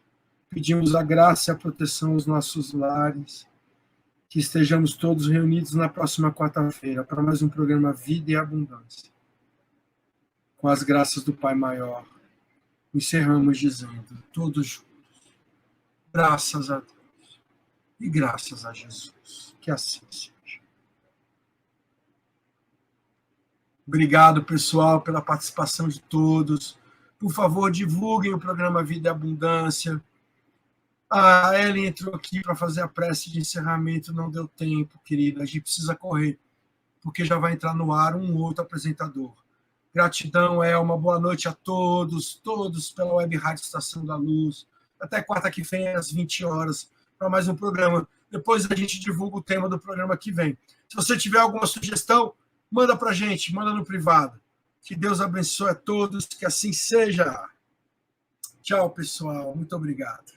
Pedimos a graça e a proteção aos nossos lares, que estejamos todos reunidos na próxima quarta-feira para mais um programa Vida e Abundância. Com as graças do Pai Maior, encerramos dizendo, todos juntos, graças a Deus e graças a Jesus. Que assim seja. Obrigado, pessoal, pela participação de todos. Por favor, divulguem o programa Vida e Abundância. A Ellen entrou aqui para fazer a prece de encerramento, não deu tempo, querida. A gente precisa correr, porque já vai entrar no ar um outro apresentador. Gratidão, Elma. Boa noite a todos, pela Web Rádio Estação da Luz. Até quarta que vem, às 20 horas, para mais um programa. Depois a gente divulga o tema do programa que vem. Se você tiver alguma sugestão, manda para a gente, manda no privado. Que Deus abençoe a todos, que assim seja. Tchau, pessoal. Muito obrigado.